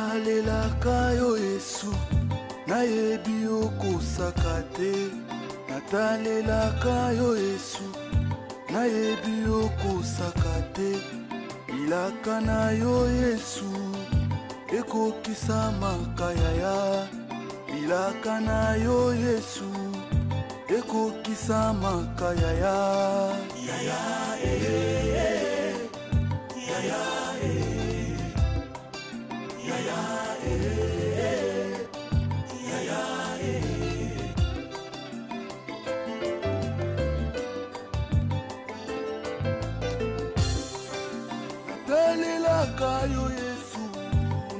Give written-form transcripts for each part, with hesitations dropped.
natalelaka yo Yesu nayebi okosaka te natalelaka yo Yesu nayebi okosaka te bilaka na yo Yesu ekokisa makayaya bilaka na yo Yesu ekokisa makayaya yaya yaya yaya yaya natalelaka yo Yesu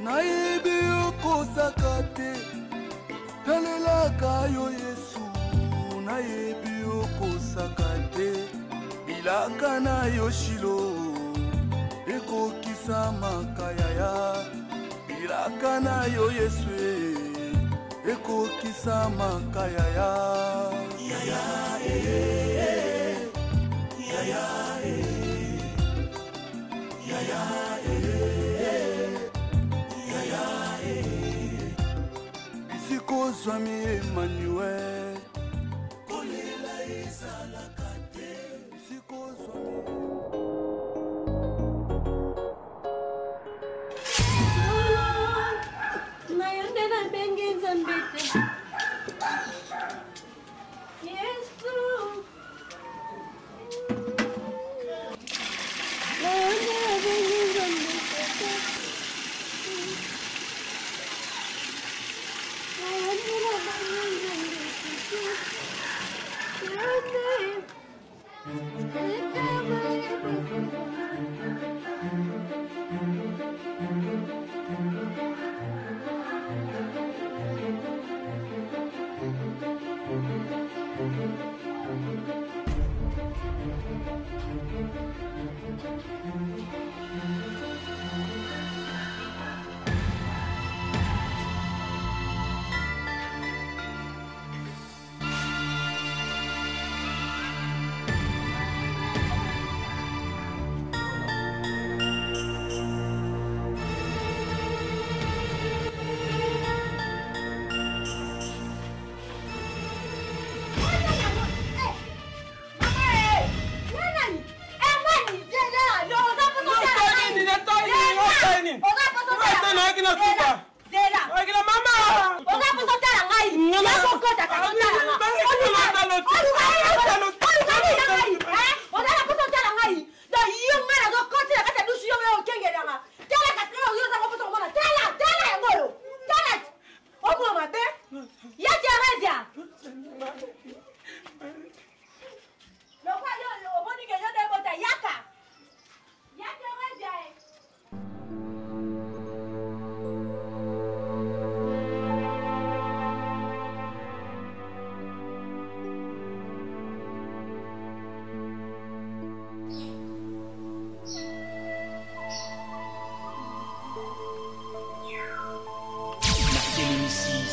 nayebi okosaka te natalelaka yo Yesu nayebi okosaka te bilaka na yo Shilo ekokisa makayaya bilaka na yo Yesu ekokisa makayaya yaya yaya yaya yaya isikozwami Emmanuel kolela ezalaka te isikozwami nayonde nabengi Nzambe te Yesu nayonde nabengi Nzambe te nayonde nabengi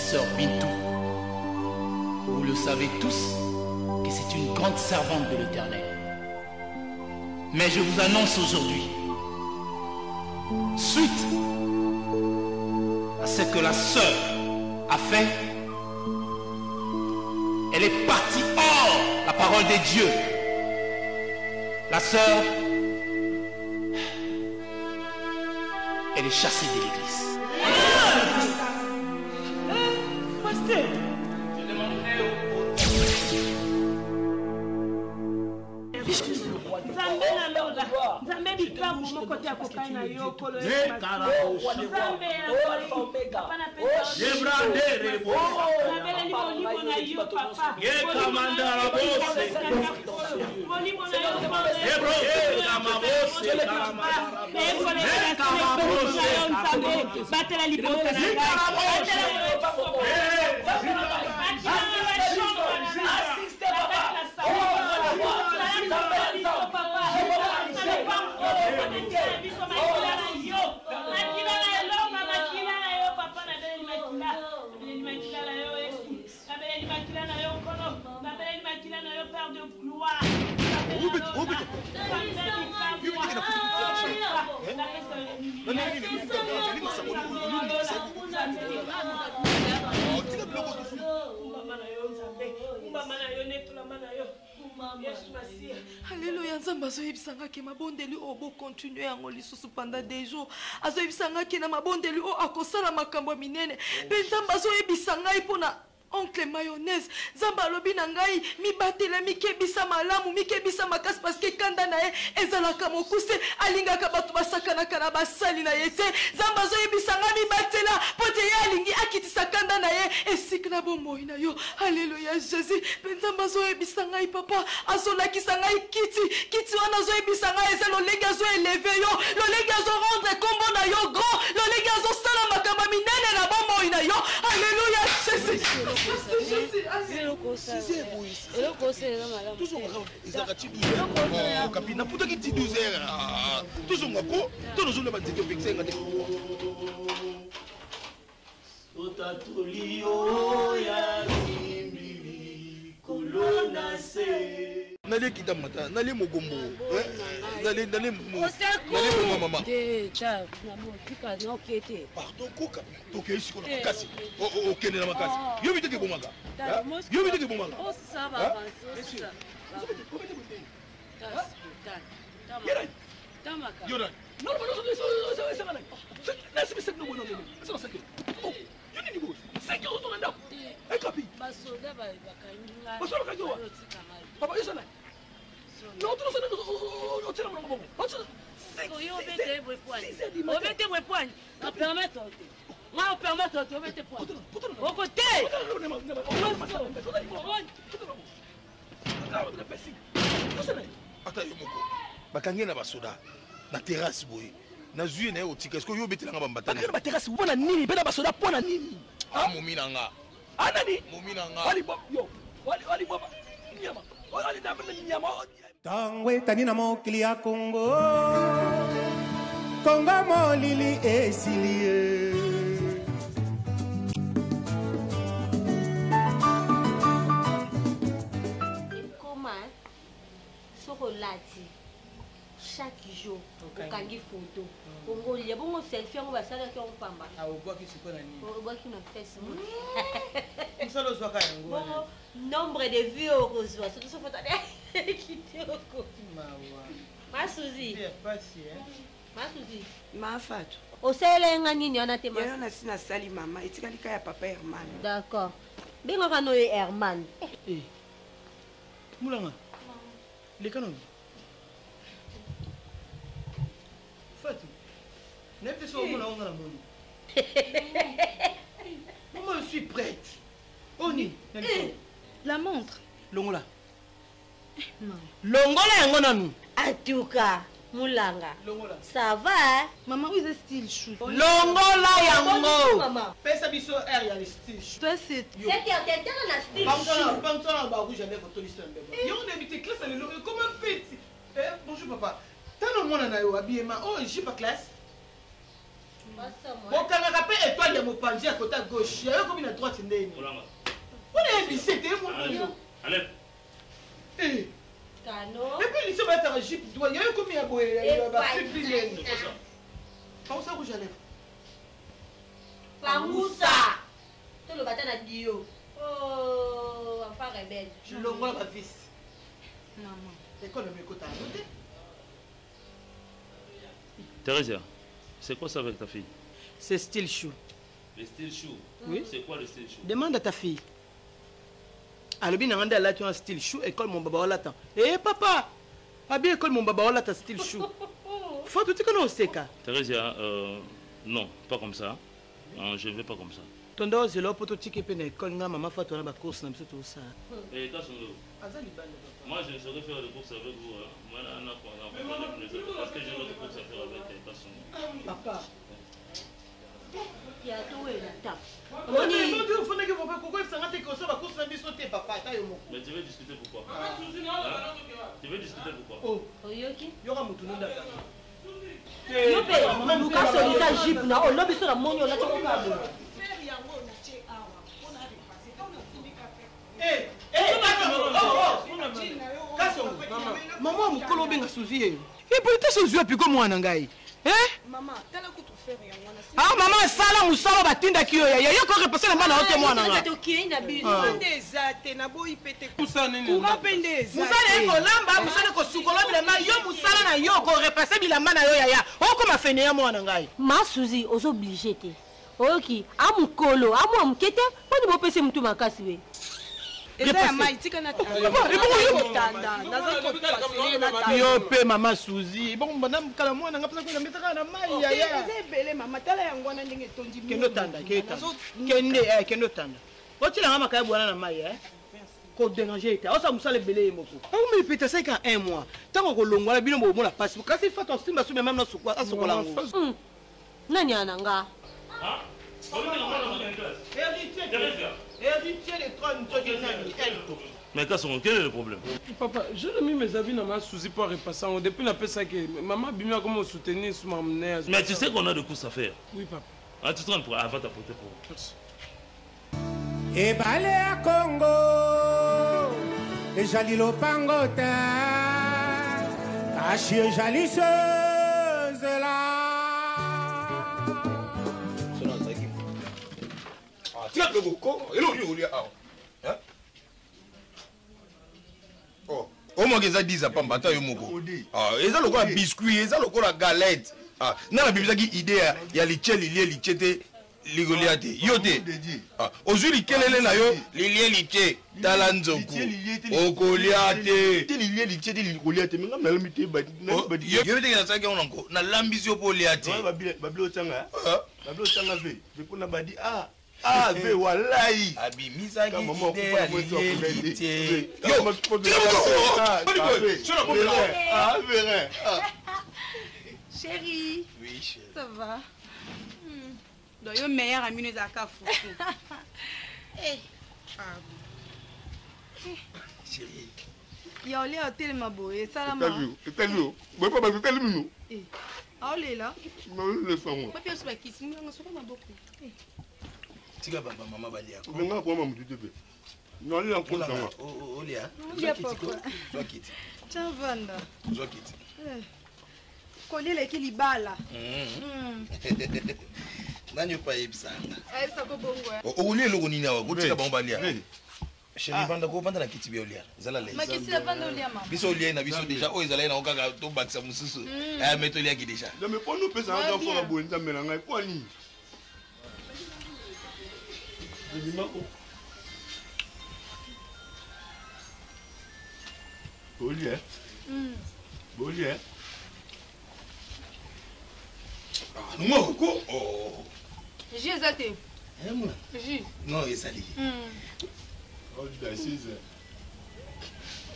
sœur Bintou. Vous le savez tous que c'est une grande servante de l'Éternel. Mais je vous annonce aujourd'hui, suite à ce que la sœur a fait, elle est partie hors la parole de Dieu. La sœur, elle est chassée de l'église. Pasteur, je demanderai au Nzambe bikambu moko te akokai na yo kolo Nzambe Père de gloire, Alléluia, nzamba azoyebisanga ke mabondeli o bo continuer yango lisusu pendant des jours. Azoyebisanga ke na mabondeli o akosala makambo minene. Pe nzamba azoyebisanga ipona oncle mayonnaise. Nzamba lobi na ngai mi batela mi kebisa malamu mi kebisa makasi parce que kanda na ye ezalaka mokuse alingaka bato basakanaka na basali na ye te. Nzamba azoyebisanga mi batela pote ye alingi akitisa kanda na ye esika na bomoi na yo. Alléluia Jésus. Pe nzamba azoyebisanga papa azolakisa ngai kiti wana azoyebisanga eza lolenge azoeleve yo lolenge azorendre kombo na yo grand lolenge azosala makambo minene na bomoi na yo. Alléluia Jésus. N'allez quitter matin, n'allez mogombo, n'allez maman. Pardon, Koka, donc ici on a cassé. Ok, n'est pas cassé. Yo vite que bon maga. Yo vite que bon maga. Oh ça va, ça. Yoran. Non, bakangi na basoda na terrasse boy na zuye na otika est-ce que yo betelanga bambatana na terrasse pona nini pena basoda pona nini momina nga anani momina nga wali baba nyama wali na nyama tangwe tani na mokili ya Congo Congo molili esilie Lati chaque jour okangi photo bongo lia bongo selfie ngo basala ki on pamba obwaki siko na nini obwaki na Facebook musalo zwaka yango bongo nombre de vues ozwa surtout so photo kitoko mawa masuzi pasi masuzi mafatu oselenga nini ona te yo na sina sali mama etikali ka ya papa Herman d'accord bingo kano ye Herman mulanga les canons. Fatou, n'est pas sûr que on a la monnaie. Moi je suis prête. Oni, la montre. Longola. Longola yangona nous. En tout cas, mulanga. Longola. Ça va? Maman, où est style chou? Longola yango. Maman. Pesa biso air ya style chou. Toi c'est c'est qui na style chou. Pamsona ba rouge avec photo liste mbeba. Yo on habite classe le comment petit. Bonjour papa. Tano mona na yo habillement. Oh, j'ai pas classe. Bon kanga pe étoile ya mopanzi à côté gauche. Yo comme na droite ndeni. On est habillé t'es mon bonjour. Allez. Cano. Et puis il se met à Jeep doit yo comme ya boy ya ba plus bien. Comment ça rouge à lèvres? Pangousa. Tout le matin à Dio. Oh, enfant rebelle. Je l'envoie ma fils. Maman. C'est quoi le mieux que t'as noté? Thérèse, c'est quoi ça avec ta fille? C'est style chou. Le style chou? Oui. C'est quoi le style chou? Demande à ta fille. Alors bien, on a là tu as un style chou, école mon baba olata. Eh papa, bien école mon baba olata style chou. Faut tout que nous sait quoi. Thérèse, non, pas comme ça. Je ne vais pas comme ça. Ton dos c'est là pour tout ticket peine école nga maman fait toi la course na tout ça. Eh moi je ne saurais faire de course avec vous. Moi parce que j'ai d'autres courses à faire avec personne. Papa. Il y a tout et la table. Mais tu veux discuter pourquoi? Tu veux discuter pourquoi? Oh, Oyoki? il y aura mon tournoi d'accord. Yope, nous cassons les jeep na on lobi sur la monyo la toko. Maman mukolo benga suzie. Et pour te sozo puis comme moi nangai. Maman, t'as la coupe faire rien. Ah, maman, ça là, on sort la batine qui est. Il y a encore repassé la main dans le témoin. Des athées, n'a beau y péter. Moussa n'est pas. Moussa n'est pas lamba, Moussa n'est pas soukola, mais ma yo, Moussa n'a yo, qu'on repasse la main à yo yaya. Oh, comme a fait néa moi n'angai. Ma Suzy, aux obligés. Ok, à mon colo, à moi, m'kete, pas de beau PC, m'tou ma casse. Yo pe mama Suzy. Bon, madame Kalamoua n'a pas de mettre na mai yaya. Belle maman, t'as la ngwana ndenge tondi. Kendo tanda, kende, kendo tanda. Oti la ngama kaya bwana na mai ko déranger ita. Osa musale belé moko. On me pète ça qu'en 1 mois. Tant qu'on longola bino mo la passe. Kasi il faut ton style sur même na sokwa asokola ngo. Nani ananga? Ah? Mais quel est le problème? Papa, je l'ai mis mes habits dans ma Suzy pour repasser. Depuis la paix, que maman Bimia comment soutenir sur ma monnaie. Mais tu sais qu'on a de courses à faire. Oui, papa. Ah, tu te rends pour avant d'apporter pour. Merci. Et balé à Congo, et jali lopangota, caché jalisseuse là. Tiens le boko, et l'on lui a. Oh, au moins qu'ils a dit ça pas m'bata yo moko. Ah, ils ont le quoi biscuit, ils ont le quoi la galette. Ah, na la bibi qui idée ya liché liché ligoliate. Yote. Ah, aujourd'hui kelele na yo liché talanzoku. Okoliate. Liché ligoliate, mais ngam na limité ba. Yo yote na ça qu'on encore. Na l'ambition pour liate. Bablo tanga. Bablo tanga ve. Je peux na badi ah, ve walai. Abi misaki idée. Yo, chérie. Oui, chérie. Ça va? Donc, yo meilleur ami nous a qu'à foutre. Chérie. Ya ole hotel maboye salama. Tellement. Moi pas pas tellement. Ah ole là. Non, le femme. Pas pièce pas qui si nous sommes pas beaucoup. Tika baba mama balia. Venga kwa mama mtutepe. Non, il en compte moi. Olia. Olia papa. Zo kiti. Tiens vanda. Zo kiti. Kolie ki libala. Nani pa yebisanga. Ça ko bongo. Olia loko nini awa, tika baba balia. Chérie vanda ko vanda na kiti bi olia. Zala le. Makisi la vanda olia mama. Biso olia na biso déjà o ezala na okaka to bakisa mususu. Meto olia ki déjà. Non mais pour nous pesa nga fora bonza melanga kwa ni. Bollier. Bollier. Ah, non, quoi? Oh. J'ai zaté. J'ai. Non, il s'allie. Oh, tu as 6 heures.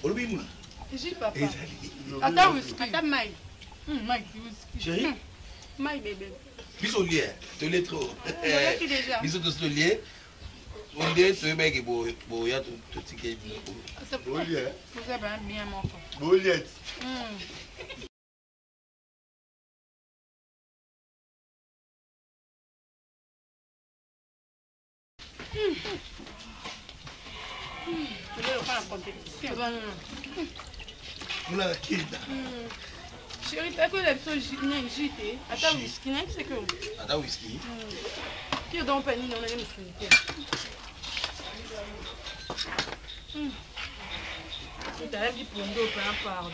Olobi mouna. J'ai papa. Attends, attends, Mike. Mike, chérie. Mike, bébé. Biso lié, te l'es trop. Déjà. Biso te lié. On dit ce mec est beau, beau, il y a tout ce qui est beau. Bollier. Vous avez bien mon enfant. Bollier. Tu veux faire la compétition? Vous l'avez quitté. Chérie, t'as que la petite JT. Attends, whisky, c'est que. Attends, whisky. Qui est dans le panier, on a une Tu as dit pour nous, pardon.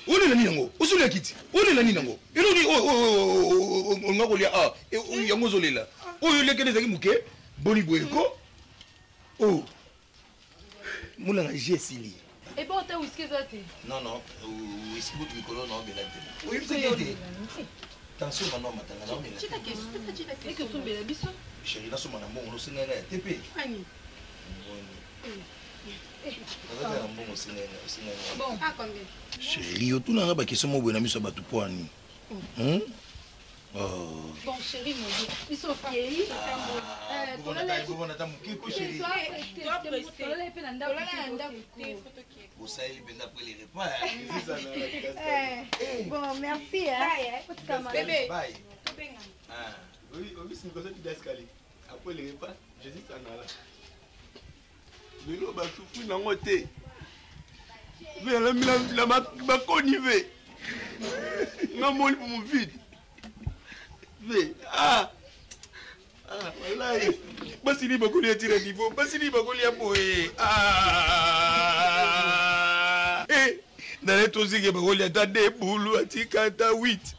Où est la ninango? Où est la kiti? Où est la ninango? Et nous dit, on a collé à. Et où y a mozolé là? Où est le kene zaki mouké? Boni boyko? Oh. Moulanga Jessili. Et bon, t'as whisky ça t'es? Non, non. Whisky bout micro non belade. Oui, c'est été. Attention maintenant matanga non belade. Chita question. Et que ton bébé biso? Chérie, là, ce mon amour, on s'en est TP. Annie. Bon, à combien? Chérie, tout n'a pas question moi na miso batu poani. Oh. Bon chérie, mon Dieu. Ils sont vieillis. Bon, merci. Bébé. Oui, c'est une personne qui d'escalier. Après les repas, Jésus s'en alla. Mais là, bah, souffle dans mon thé. La maconive. Non, moi, pour mon vide. Ah, voilà. Basili Bagoli a tiré niveau. Basili Bagoli a boé. Ah, eh, dans les tosi que Bagoli a des boulots à Tikata 8.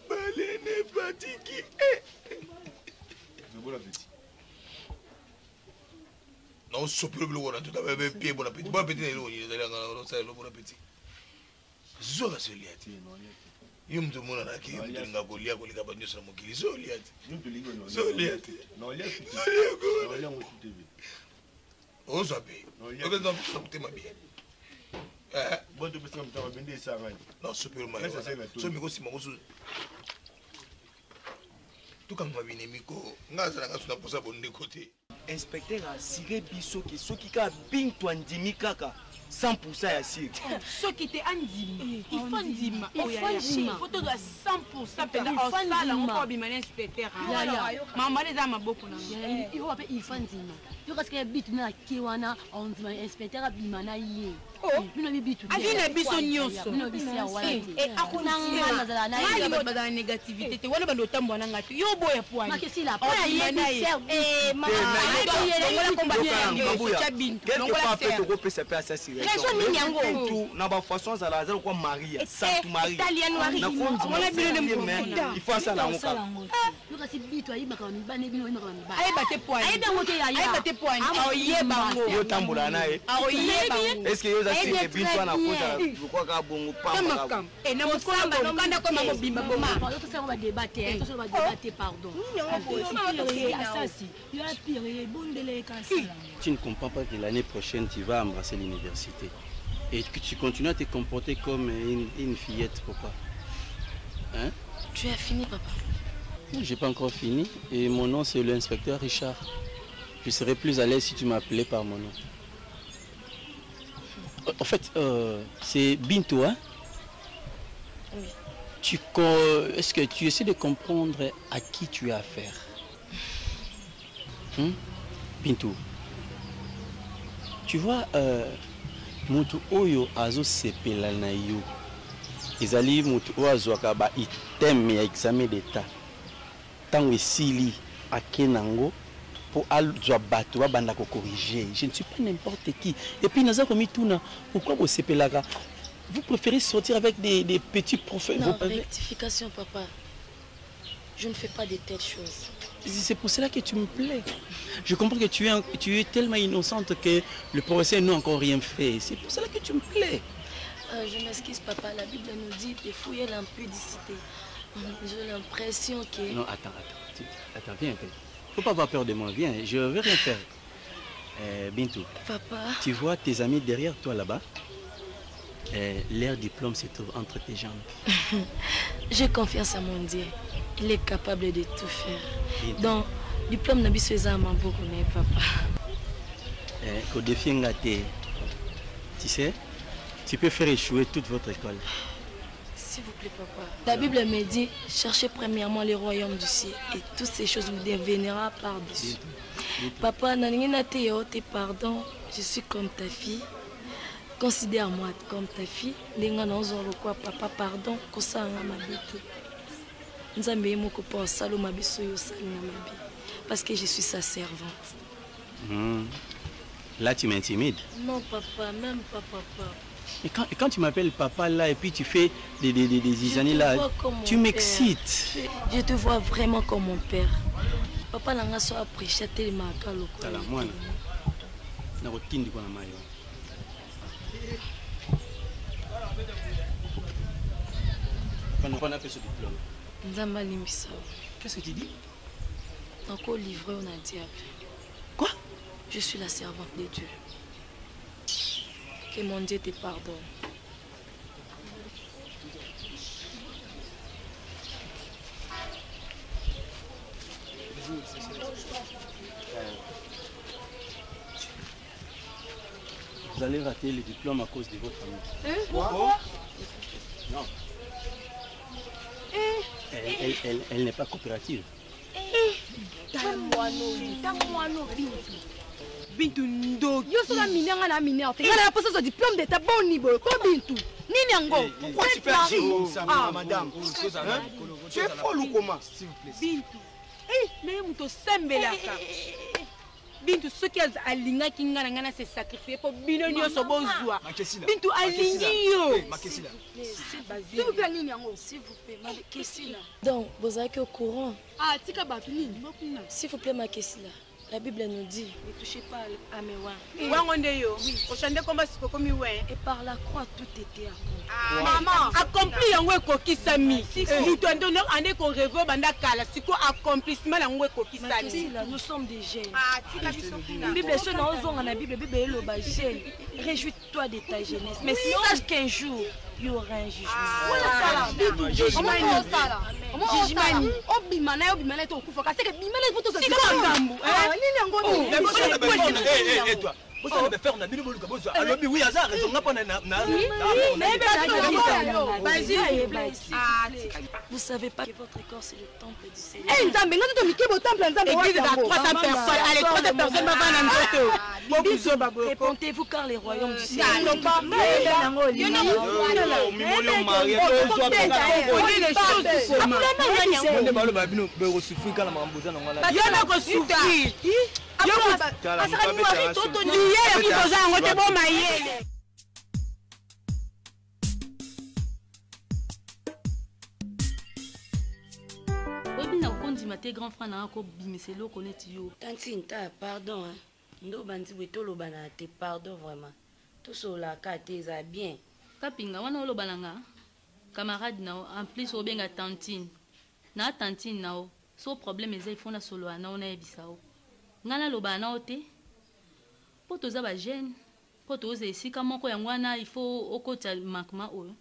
Balene Batiki. Bon appétit. Non, sopir le roi, tout à fait bien, bon appétit. Bon appétit, bon appétit. Zola Soliati. Yum to mona na ki yum to nga ko lia ko lika banyo sa mokili Soliati. Yum to lingo no. Soliati. No lia fiti. No lia mo TV. O sabe. O que não precisa ter mais bem. Bon tu precisa me vender ça mais. Non, super mais. So me go si mo so. Tu quand va venir miko, ngaza nga suna posa bonne côté. Inspecteur a siré biso ki soki ka bintu andimi kaka 100% ya sir. Soki te andimi, il faut ndima. Il faut to 100% penda osala ngoko bimane inspecteur. Mama neza maboko na. Il va il faut ndima. Yo parce que bitu na kiwana on inspecteur bimana yé. Bino bitu. Avina biso nyonso. Bino bisia wala. Akuna ngana za na ile bazana négativité te wana bando tambo na ngati. Yo boya poani. Makesi la pa bimana yé. Mama na ba façon za la ko Maria Sainte Marie na fonzi mona il faut ça la ngoka yo kasi bitu ayiba ka mibane bino ayiba ka mibane ayiba te poani ayiba ngoke ya ayiba te poani aoyeba ngo yo tambola nae aoyeba ngo est-ce que yo za sire bitu na kota kwa ka bongo pamba ka na mokamba no kanda ko mamo bimba boma yo to sema ba débattre to sema ba débattre pardon tu ne comprends pas que l'année prochaine tu vas embrasser l'université et que tu continues à te comporter comme une fillette. Pourquoi? Hein? Tu as fini, papa? Je n'ai pas encore fini et mon nom c'est l'inspecteur Richard. Je serais plus à l'aise si tu m'appelais par mon nom. En fait, c'est Bintou, hein? Oui. Est-ce que tu essaies de comprendre à qui tu as affaire? Bintou, tu vois, mutu oyo azo sepela na yo ezali mutu oyo azwaka ba item ya examen d'état tango esili akenango pour azwa bato babanda ko corriger. Je ne suis pas n'importe qui. Et puis naza komi tuna pourquoi vous sepelaka? Vous préférez sortir avec des petits professeurs? Non, rectification, papa. Je ne fais pas de telles choses. C'est pour cela que tu me plais. Je comprends que tu es tellement innocente que le professeur n'a encore rien fait. C'est pour cela que tu me plais. Je m'excuse, papa. La Bible nous dit de fouiller l'impudicité. J'ai l'impression que... Non, attends, viens un peu. Faut pas avoir peur de moi, viens, je ne vais rien faire. Bintou, papa, tu vois tes amis derrière toi là-bas? Leur diplôme se trouve entre tes jambes. J'ai confiance à mon Dieu. Il est capable de tout faire. Donc, diplôme n'a pas besoin de beaucoup, mais papa. Qu'au défi, tu sais, tu peux faire échouer toute votre école. S'il vous plaît, papa. La Bible me dit, cherchez premièrement le royaume du ciel et toutes ces choses vous deviendront par-dessus. Papa, pardon, je suis comme ta fille. Considère-moi comme ta fille. Papa, pardon, parce que je suis sa servante. Là, tu m'intimides. Non, papa, même pas papa. Et quand tu m'appelles papa là et puis tu fais des années là, tu m'excites. Je te vois vraiment comme mon père. Papa n'a pas apprécié tellement à moi. Qu'est-ce que tu dis? Encore livré au diable. Quoi? Je suis la servante de Dieu. Que mon Dieu te pardonne. Vous allez rater le diplôme à cause de votre ami. Pourquoi? Non. Elle n'est pas coopérative. Bintu ndo. Yo sola minanga na mineur. Ngala posa so diplôme d'état bon niveau. Ko Bintu. Nini yango? Pourquoi tu fais ça, madame? Tu es folle ou comment? S'il vous plaît. Bintu. Mais muto sembelaka. Bintu soki alingaki nga na nga na se sacrifier pour bino nyonso bozwa. Bintu alingi yo. S'il vous plaît, nini yango? S'il vous plaît, Makesila. Donc, vous êtes au courant. Ah, tika batu nini? S'il vous plaît, Makesila. La Bible nous dit, ne touchez pas à mes ouins. Wangonde yo. Oui. Ochande komba siko mi ouin. Et par la croix, tout était accompli. Ah, maman, accompli yango ekokisami. Mutu ando ande ko rêve banda kala siko accomplissement yango ekokisami. Makesila, nous sommes des jeunes. Ah, tika biso kuna. La Bible c'est dans zonga na Bible eloba jeune. Réjouis-toi de ta jeunesse. Mais sache qu'un jour il y aura un jugement. Jugement. Obimana obimana to kufa kasi ke bimana to so. Nini yango ni? Et toi? Vous savez faire na bino boluka bozo. Alors oui, hasard raison ngapa na. Vous savez pas que votre corps c'est le temple du Seigneur. Eh nzambe ngato to mikibo temple nzambe. Église de 300 personnes. Allez, 300 personnes va na nzoto. Répondez-vous car les royaumes du Seigneur. grand frère na ko bimiselo connaître yo. Tantinta, pardon hein. Ndo bandi wetolo bana te pardon vraiment. Tout cela kate za bien. Kapinga wana olo bananga. Camarade nao en plus obenga tantine. Na tantine nao. So problème ezai fona solo na ona ebisao. Ngana lo bana ote. Poto za ba jeune. Poto ze sika moko yangwana il faut okota manquement oyo.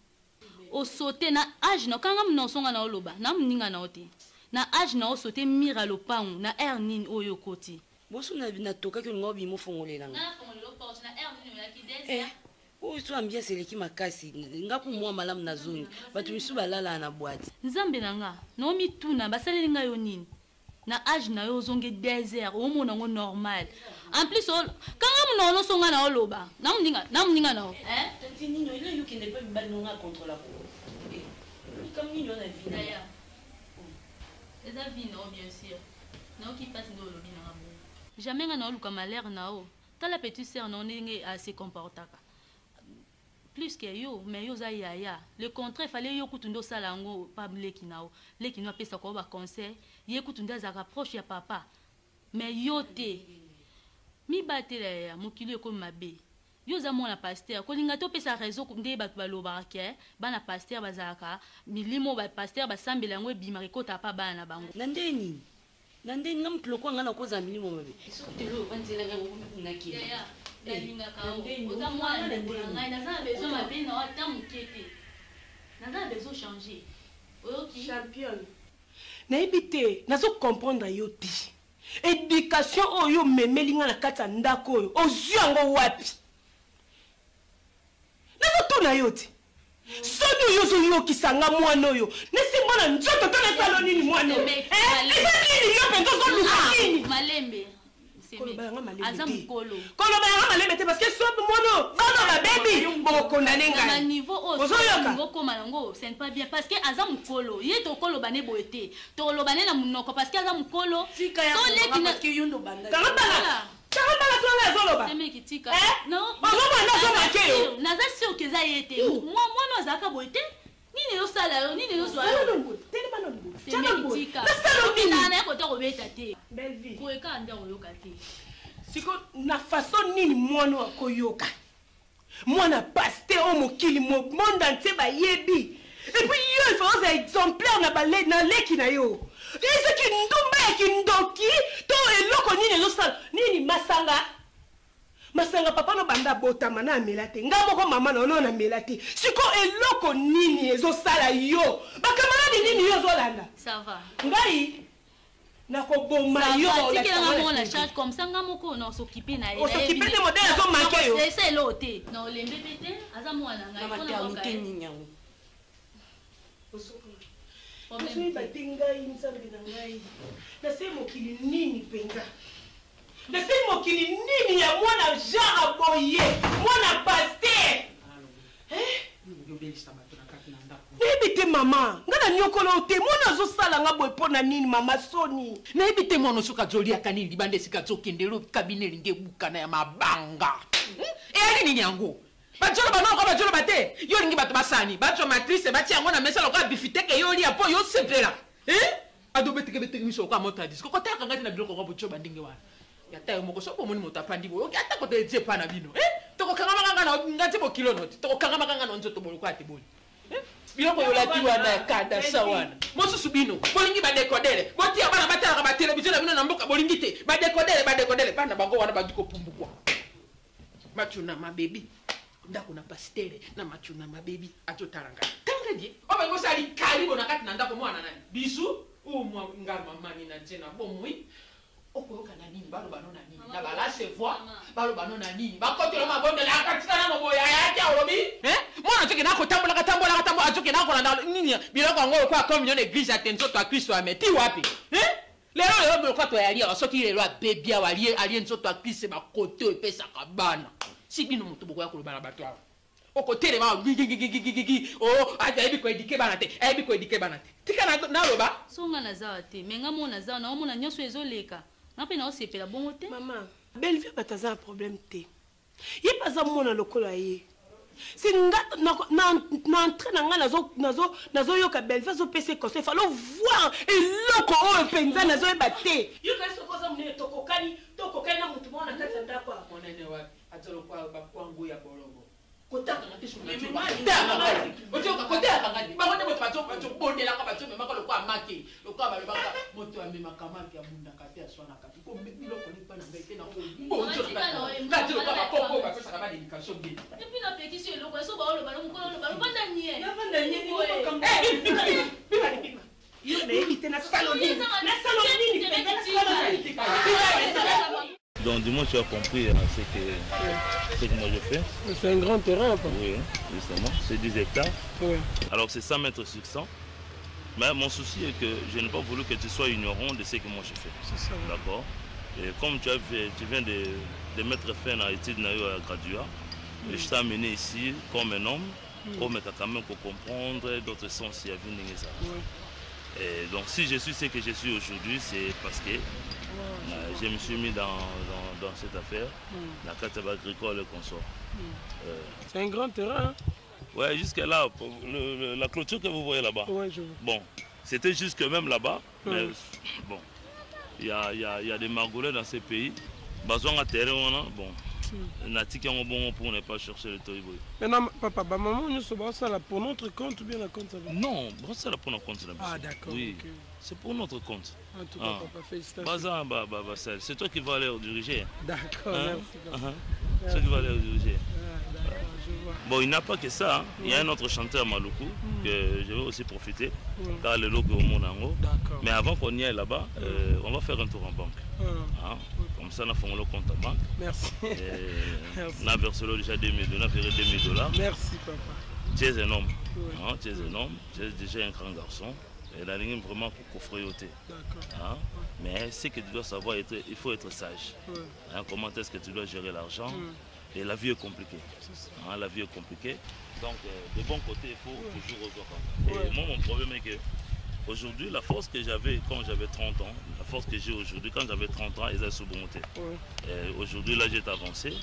O sauter na âge no kanga mnosonga na oloba. Na mninga na ote. Na âge na osote mira lopango na air nini oyo koti. Bosu na toka ke ngobi mo fongolelanga. Na fongolelo porte na air nini oya ki désert. O so ambia seleki makasi ngaku mwa malamu na zone. Batu misu balala na boîte. Nzambe nanga no mi tuna basaleli nga yo nini. Na âge na yo zonge désert o mona ngo normal. En plus kanga mnono songa na oloba. Na mninga na o. Tanti nino ile you qui ne peut pas nous contre la cour. Comme nino na vie. D'ailleurs. C'est la vie non bien sûr. Non qui passe dans le bien na bon. Jamais nga na oluka malheur na o. Ta la petite sœur non nge assez comportaka. Plus que yo, mais yo za yaya. Le contraire fallait yo kutundo salango pa leki na o. Leki no pesa ko ba conseil, ye kutunda za rapproche ya papa. Mais yo te. Mi batela ya mokili ko mabe. Yo za mona pasteur ko linga to pesa réseau nde ba baloba ke bana pasteur bazaka milimo ba pasteur ba sambela ngo bimari ko ta pa bana bango. Nandeni ngam tloko ngana ko za milimo mabe. So te lo banzela nga ngo ngaki. Ya. Dalinga ka o. Oza mwana ngai na za besoin mabe na ata mukete. Na za besoin changer. OK. Champion. Na ebité, nazo comprendre yo ti. Éducation oyo memelinga na kata ndako oyo. Ozu yango wapi? Na yote sono yozo yo kisanga mwana oyo nesi mwana njoto to na salo nini mwana nini yo pento zo lukini malembe aza mukolo kolo ba malembe te parce que so mwana bana ba baby boko na nenga na niveau au niveau koma nango c'est pas bien parce que aza mukolo ye to kolo bane boete to lo bane na munoko parce que aza mukolo to leki parce que yundo banda Tarambala tola zoloba. C'est meki tika. Non. Bazoma na zoma keyo. Naza sio keza yete. Moi no zaka boite. Nini yo sala yo, nini yo zwa. Tele manongo. C'est meki tika. Na na ko to robeta te. Belle vie. Ko eka anda oyoka te. Siko na façon nini mwana koyoka. Mwana pasteur mokili mo monde entier ba yebi. Et puis yo il faut un exemplaire na balé na leki na yo. Est-ce que ndumba kindoki to eloko nini losala nini masanga papa no banda botama na melate ngamoko mama no na melate siko eloko nini ezosala yo bakamaradi nini yo zolanda ça va ngai na ko bomba yo la ngamo la charge comme ça ngamoko no s'occuper na on s'occuper de modèle zo manqué yo c'est l'auté non les bébé aza mwana ngai ko na maternité nini yango Ngai batingai nsambi na ngai. Na se mokili nini penza. depuis mokili nini ya mwana genre boye mwana paster nayebi te mama nga na nyokolo te mwana azosala nga boye mpo na nini mama soni nayebi te mwana soki azoliaka nini libanda esika azokende elo kabine elingi ebukana ya mabanga eyali nini yango bajolo banoko bajoloba te yo olingi bato basani bato matrice batia yango na mesa lokola bifiteke yo olia mpo yosepela adobeteke miso okoa moto ya disiko kotaka ngati na biloko kwa bocho bandenge wana yata yo moko sopo omoni moto apandi boyo ata koto etie pa na bino tokokangamakanga na ngati bokilo noti tokokangamakanga na nzoto boloko ate boli biloko yolati wana kada sa wana mosusu bino bolingi badekodele botia bana batalaka batelevizio na bino na mboka bolingi te badekodele bana bango wana bandi kopumbukwa machuna mabebi ndako na pastere na machuna mabebi azotalanga tanga die obangosali kalibo na kati na ndako mwana nani bisu umwa ngama mani na jena bomwi okoyoka na nini baloba no na nini na balase voix baloba no na nini bakotela mabonde la katika na moya ya olobi mwana toke na kotambola atoke na kolanda nini biloko ngo kwa communion église attention to Kristo ameti wapi lero biloko to yalia soki lero abebia walie alie nzoto a Kristo bakote epesa kabana si bino moto boko ya koloba na bato awa okotele ma gigi ayebi ko edike bana te tika na loba songa nazawa te menga mona nazawa na omona nyonso ezoleka nape na osepela bongo te mama Bellevue bataza un problème te ye baza mona lokolo ye si na entrée na nga nazoyoka Bellevue azopesa conseil falo voir eloko oyo mpenza nazoyeba te yoka sokoza munene tokokani na mutu mona kati ya ndako monene wapi azolokwa bakwangu ya bolongo kotaka na kisu mais ojoka kotaka ngati bango moto bato bondela ka bato memaka lokwa maki lokwa balobaka moto amemaka maki ya bunda kati ya swana kati ko biloko ni pa na bete na ko bonjo kati lokwa bakoko bapesa ka ba dedication bien depuis la pétition eloko eso baolo balongo banda nie yo na ebite na saloni Donc du moins tu as compris ce que moi je fais. C'est un grand terrain. Oui, justement, c'est 10 hectares. Oui. Alors c'est 100 mètres sur 100. Mais mon souci est que je n'ai pas voulu que tu sois ignorant de ce que moi je fais. C'est ça. D'accord. Et comme tu viens de mettre fin à l'étude à graduat, je t'ai amené ici comme un homme, comme quand même pour comprendre d'autres sens il y a vu. Et donc si je suis ce que je suis aujourd'hui, c'est parce que je me suis mis dans cette affaire, la carte agricole et consort. C'est un grand terrain. Ouais, jusqu'à là, la clôture que vous voyez là-bas. Ouais, je vois. Bon, c'était jusque même là-bas. Mais bon, il y a des margolais dans ces pays. Besoin de terrain, bon. Pour ne pas chercher le toiboy. Maintenant, papa, maman, nous sommes pour notre compte ou bien la compte? Non, c'est pour notre compte. Ah, d'accord. Oui, c'est pour notre compte. En tout cas, papa, félicitations. C'est toi qui vas aller diriger. D'accord, merci. C'est toi qui vas aller diriger. Je vois. Bon, il n'y a pas que ça. Hein. Il y a un autre chanteur Maluku que je vais aussi profiter. Car le logo au Monango. Mais avant qu'on y aille là-bas, on va faire un tour en banque. Hein? Comme ça, on a fait le compte en banque. Merci. On a versé déjà $2000. Merci, papa. Tu es un homme. Hein? Tu es un homme. Tu es déjà un grand garçon. Et la ligne vraiment pour coffrer au thé. Hein? Mais ce que tu dois savoir, il faut être sage. Hein? Comment est-ce que tu dois gérer l'argent? Et la vie est compliquée. Hein? La vie est compliquée. Donc, de bon côté, il faut toujours revoir. Et moi, mon problème est que aujourd'hui, la force que j'avais quand j'avais 30 ans, la force que j'ai aujourd'hui quand j'avais 30 ans, ils ont sous-monté. Aujourd'hui, là, j'ai avancé.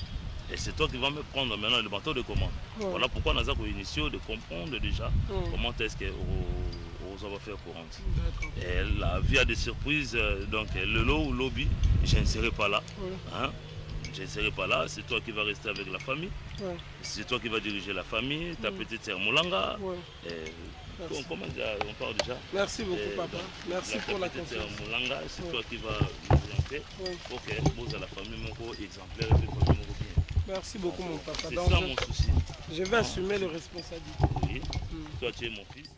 Et c'est toi qui vas me prendre maintenant le bateau de commande. Voilà pourquoi nous avons initié de comprendre déjà comment est-ce que on va faire courante. Et la vie a des surprises. Donc, le lot ou lobby, je ne serai pas là. Hein? Je ne serai pas là, c'est toi qui vas rester avec la famille. C'est toi qui vas diriger la famille, ta petite sœur Moulanga. Comment on parle déjà? Merci beaucoup, papa. Merci pour la confiance. Moulanga, c'est toi qui vas orienter pour que vous à la famille, mon exemplaire et puis famille, bien. Merci beaucoup, mon papa. C'est ça mon souci. Je vais assumer les responsabilités. Oui. Toi, tu es mon fils.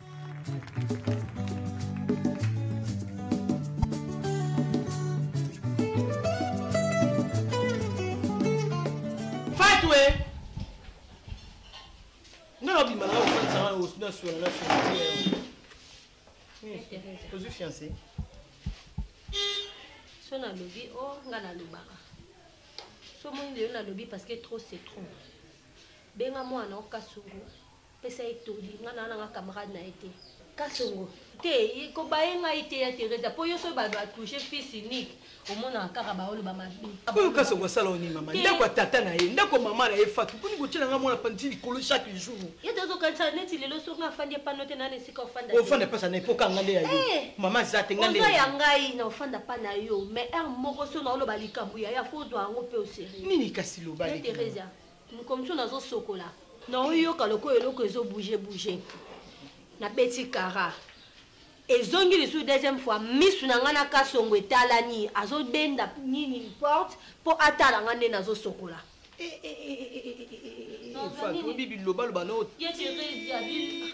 fiancé. So na lobi o nga na lubaka. so moni lelo nalobi parce que trop c'est trop benga mwana okasungu pesa etoli nga na nga camarade na été kasongo te ko bayenga ite ya Teresa po yo so ba doit toucher fils unique au monde akara ba olo ba mabi ko kasongo sala oni mama ndako tata na ye ndako mama na ye fatu poni ko tshela nga mwana panti likolo chaque jour ya tozo kansa neti lelo so nga fandi pa note na nesika ofanda ofanda pesa na epoka ngale ya yo mama zate ngale ozo ya ngai na ofanda pa na yo mais un moko so na olo ba likambu ya fo do ango pe au sérieux nini kasi lo ba Teresa comme ça nazo sokola na oyo kaloko eloko ezo bouger na beti kara ezongi lisu deuxième fois misu na ngana kasongo etalani azo benda nini porte po atala ngane nazo sokola fatu bibi loba loba no ye Teresa bibi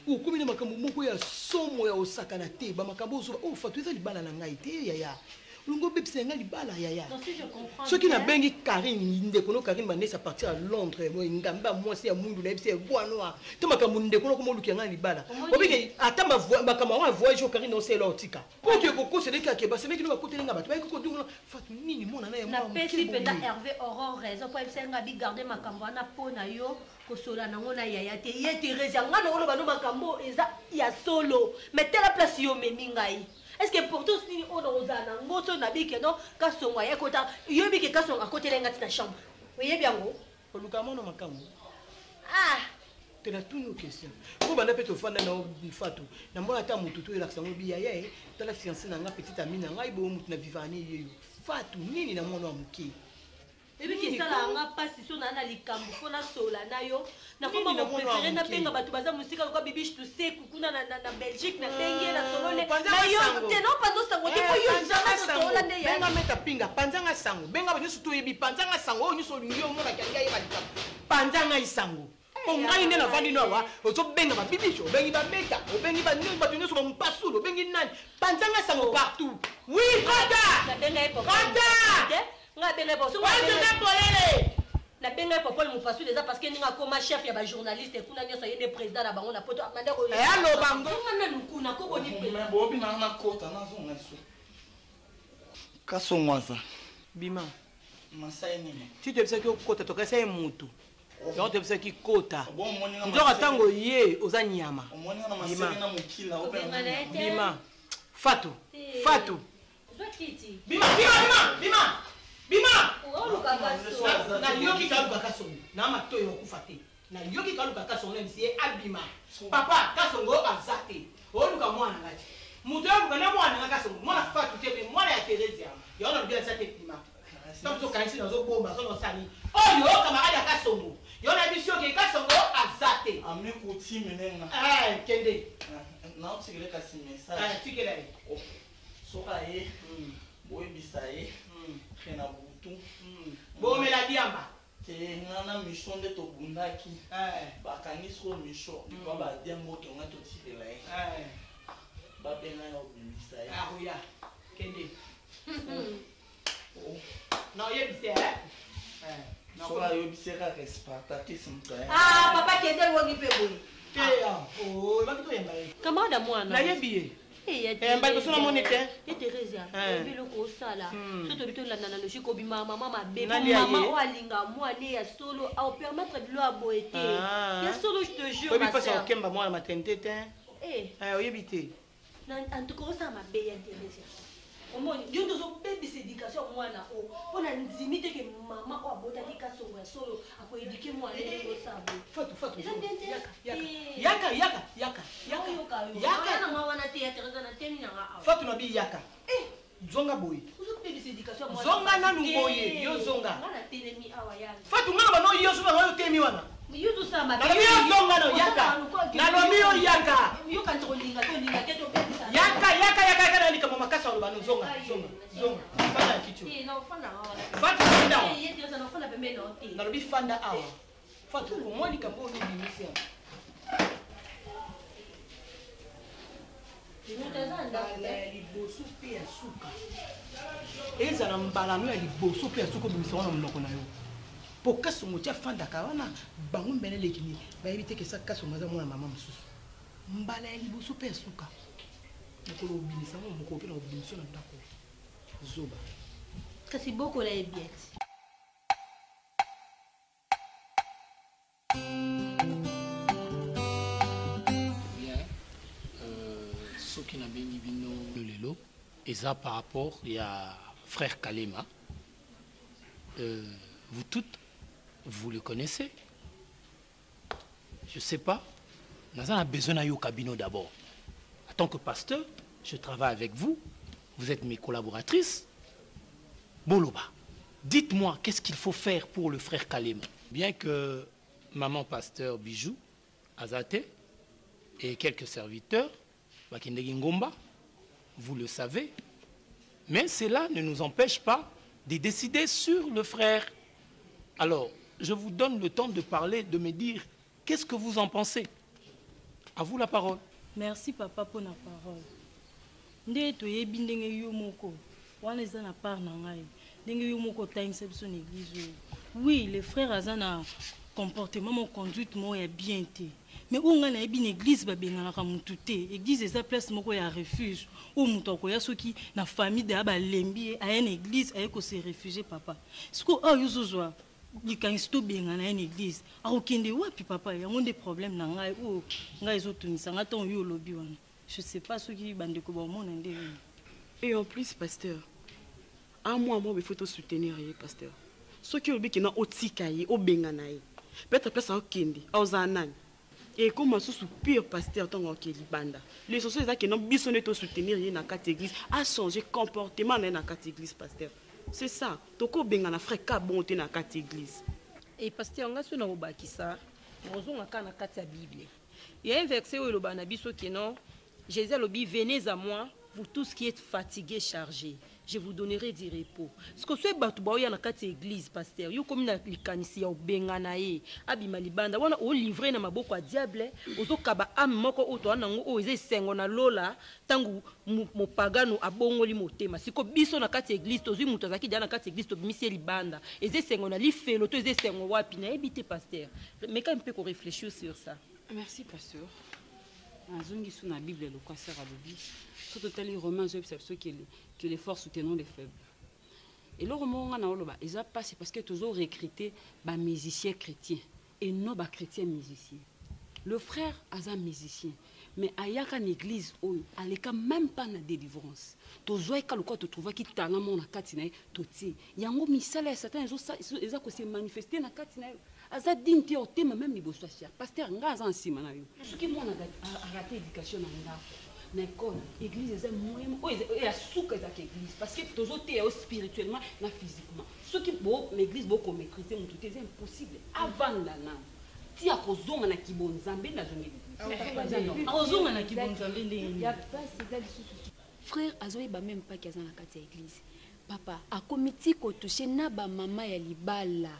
ukumi na makambo moko ya somo ya osaka na te ba makambo zo fatu eza libala na ngai te yaya lungo bepse nga libala yaya ce qui na bengi Karine ndeko no Karine banesa partir à Londres mo ngamba mwasi ya mundu na bepse bwana to makambo ndeko no ko moluki nga libala obike atamba makambo wa voyage Karine no selo otika pour que koko se deka ke baseme kino bakotela nga bato ba ko dunga fatu nini mona na ya na pesi penda Hervé Aurore raison pour bepse nga bi garder makambo na pona yo kosola nango na yaya te ye Teresa nga no lo bano makambo eza ya solo mettez la place yo memi ngai. Est-ce que pour tous les autres ozana ngoto na bike no kasonga ya kota yo bike kasonga kote lenga tina chambre. Oye biango oluka mono makambo. Ah, te na tunu question. Ko bana peto fanda na fatu. Na mbona ta mutu to ela sango bi yaya tala fiancé na nga petite amie na ngai bo mutu na vivani yeyo. Fatu nini na mwana wa muke. Ebi ki sala nga pasi so na likambo fona sola na yo. Na koma mo préféré na benga batu baza musika ko bibish to se kuna na Belgique na tenge na solole. Na yo te no pando sango te ko yo jana sola nde ya. Benga meta pinga panzanga sango. Benga ba nyusu to yebi panzanga sango nyusu linyo mona kanga ye balikambo. Panzanga isango. Ongai nde na vandi no wa ozo benga ba bibish obengi ba meta obengi ba nyusu ba nyusu ba mpasulo obengi nani. Panzanga sango partout. Oui, kota. Na benga e papa. Kota. Nga benga papa. Na benga papa le mupasu déjà parce que ninga koma chef ya ba journaliste kuna nyoso yede président na bango na poto manda ko allo bango ngana nukuna ko boni pe mais bobi na kota na zonga so kasongwaza bima masai nini tu te sais que kota to kasa e mutu donc te sais que kota ndoka tango ye oza nyama bima fatu bima na yoki kaluka kasongo na matoyo okufa te na yoki kaluka kasongo msie abima papa kasongo azate oluka mwana ngati muto yoka na mwana kasongo mwana fatu te mwana ya Teresa yona bien zate bima tamso kanisi nazo bomba sono sani oyo kamarade kasongo yona bisho ke kasongo azate ami kuti menenga kende na otsikele kasi message tikele soka ye boy bisaye kena butu bomela diamba te ngana mission de to bundaki bakangi so mission ba ba dembo to ngato tikela ba benga yo bisaye oya kende na ye bise soka yo biseka Spartacus mtoya papa kende woni pe boy bakito yemba kamada mwana na ye biye mbali kosona monete ye Teresa biloko osala so tobi tolanda na logique obima mama mabe mama o alinga mwana ya solo au permettre bilo ya boye te ya solo je te jure ma sœur okemba mwana maternité te oyebi te en tout cas osala mabe ya Teresa omoni yo tozobebisa éducation mwana o mpona ndimi te ke mama o abotaki kasongo ya solo akoéduke mwana ndenge osala boye yaka wana te ya Teresa na temi nanga awa fatu na bi yaka zonga boye ozobebisa éducation mwana zonga nanu boye yo zonga ngana telemi awa yana fatu ngana bano yo zonga yo temi wana yo tosala mabe na yo zonga no yaka na lomi yo yaka yo kanti kolinga tolinga te tobebisa yaka na lika mama kasa lobano zonga fanda kicho fatu fanda ye Teresa na fanda pembeni na te na lobi fanda awa fatu mo lika mo ni bimisia liboso mpe ya suka ezala mbalano ya liboso mpe ya suka obimisa wana monoko na yo po kasongo ti afandaka wana bango mbene lekini bayebi te kesa kasongo aza mwana mama mosusu mbala ya liboso mpe ya suka mokolo obimisa ngo mokolo mpe na obimiso na ndako zoba kasi bokola ebieti Bien, ce qui n'a bien dit le lelo, et ça par rapport, il y a frère Kalema. Vous toutes, vous le connaissez? Je ne sais pas. Nous avons besoin de Kabino d'abord. En tant que pasteur, je travaille avec vous. Vous êtes mes collaboratrices. Boloba, dites-moi, qu'est-ce qu'il faut faire pour le frère Kalema? Bien que maman pasteur Bijou, Azate et quelques serviteurs, Bakindegi Ngomba, vous le savez, mais cela ne nous empêche pas de décider sur le frère. Alors, je vous donne le temps de parler, de me dire qu'est-ce que vous en pensez. À vous la parole. Merci papa pour la parole. Nde toyebi ndenge yo moko wana eza na part na ngai ndenge yo moko tangisa biso na église. Oui, les frères aza na comportement mon conduite mo ya bien te. Mais onga na yebi na église ba bengana mutu te. Église eza place moko ya refuge. O mutu akoya soki na famille de ba lembi a une église aye ko se réfugier papa. Siko o yo zozwa likanisi to bengana na église. Akokende wapi papa yango nde problème na ngai o ngai ezotunisa nga ton yo lobi wana. Je ne sais pas ce qui bande de monde. Et en plus, pasteur, à moi, il faut te soutenir, pasteur. Ce qui est bien, au tikaye, au benganaye. Peut-être place à Kendi, aux Zanan. Et comme je suis pire pasteur, tant que banda. Les sociétés qui n'ont besoin de te soutenir dans la carte église, a changé comportement dans la carte église, pasteur. C'est ça. Toko bengana frère ka bonté dans la carte église. Et pasteur, on a su na obakisa, on a na carte Bible. Il y a un verset où le banabiso qui non. Jésus a dit, venez à moi, vous tous qui êtes fatigués, chargés. Je vous donnerai du repos. Ce que c'est batouba ya na kati église pasteur. Yo comme na likanisi ya obengana ye. Abima libanda wana o livrer na maboko a diable. Ozo kaba am moko oto wana ngo o eze sengo na lola tangu mopagano abongoli motema. Siko biso na kati église tozui muto azaki dia na kati église to bimisi libanda. Eze sengo na lifelo to eze sengo wapi na ebité pasteur. Mais quand on peut réfléchir sur ça. Merci pasteur. Azongi sous la Bible le quoi sert à l'oubli. Surtout tel Romains que les forts soutenons les faibles. Et le roman on a oloba, ils a passé parce que toujours recruté ba musiciens chrétiens et non ba chrétiens musiciens. Le frère a un musicien, mais ayaka une église où aleka même pas na délivrance. Toujours ka le quoi te trouver qui talent mon na katina toti. Yango misala certains ils a ko se manifester na katina. Aza dinti o tema même liboso sia pasteur nga za nsima na yo soki mwana a raté éducation na ndako na école église eza moyen o ya suka za église parce que toujours te spirituellement na physiquement soki bo l'église bo ko maîtriser mutu te c'est impossible avant la na ti a kozonga na kibonzambe na zongi l'église kozonga na kibonzambe ndenge ya pas c'est frère azoyi ba même pas kaza na kati ya église papa akomiti ko toucher na ba mama ya libala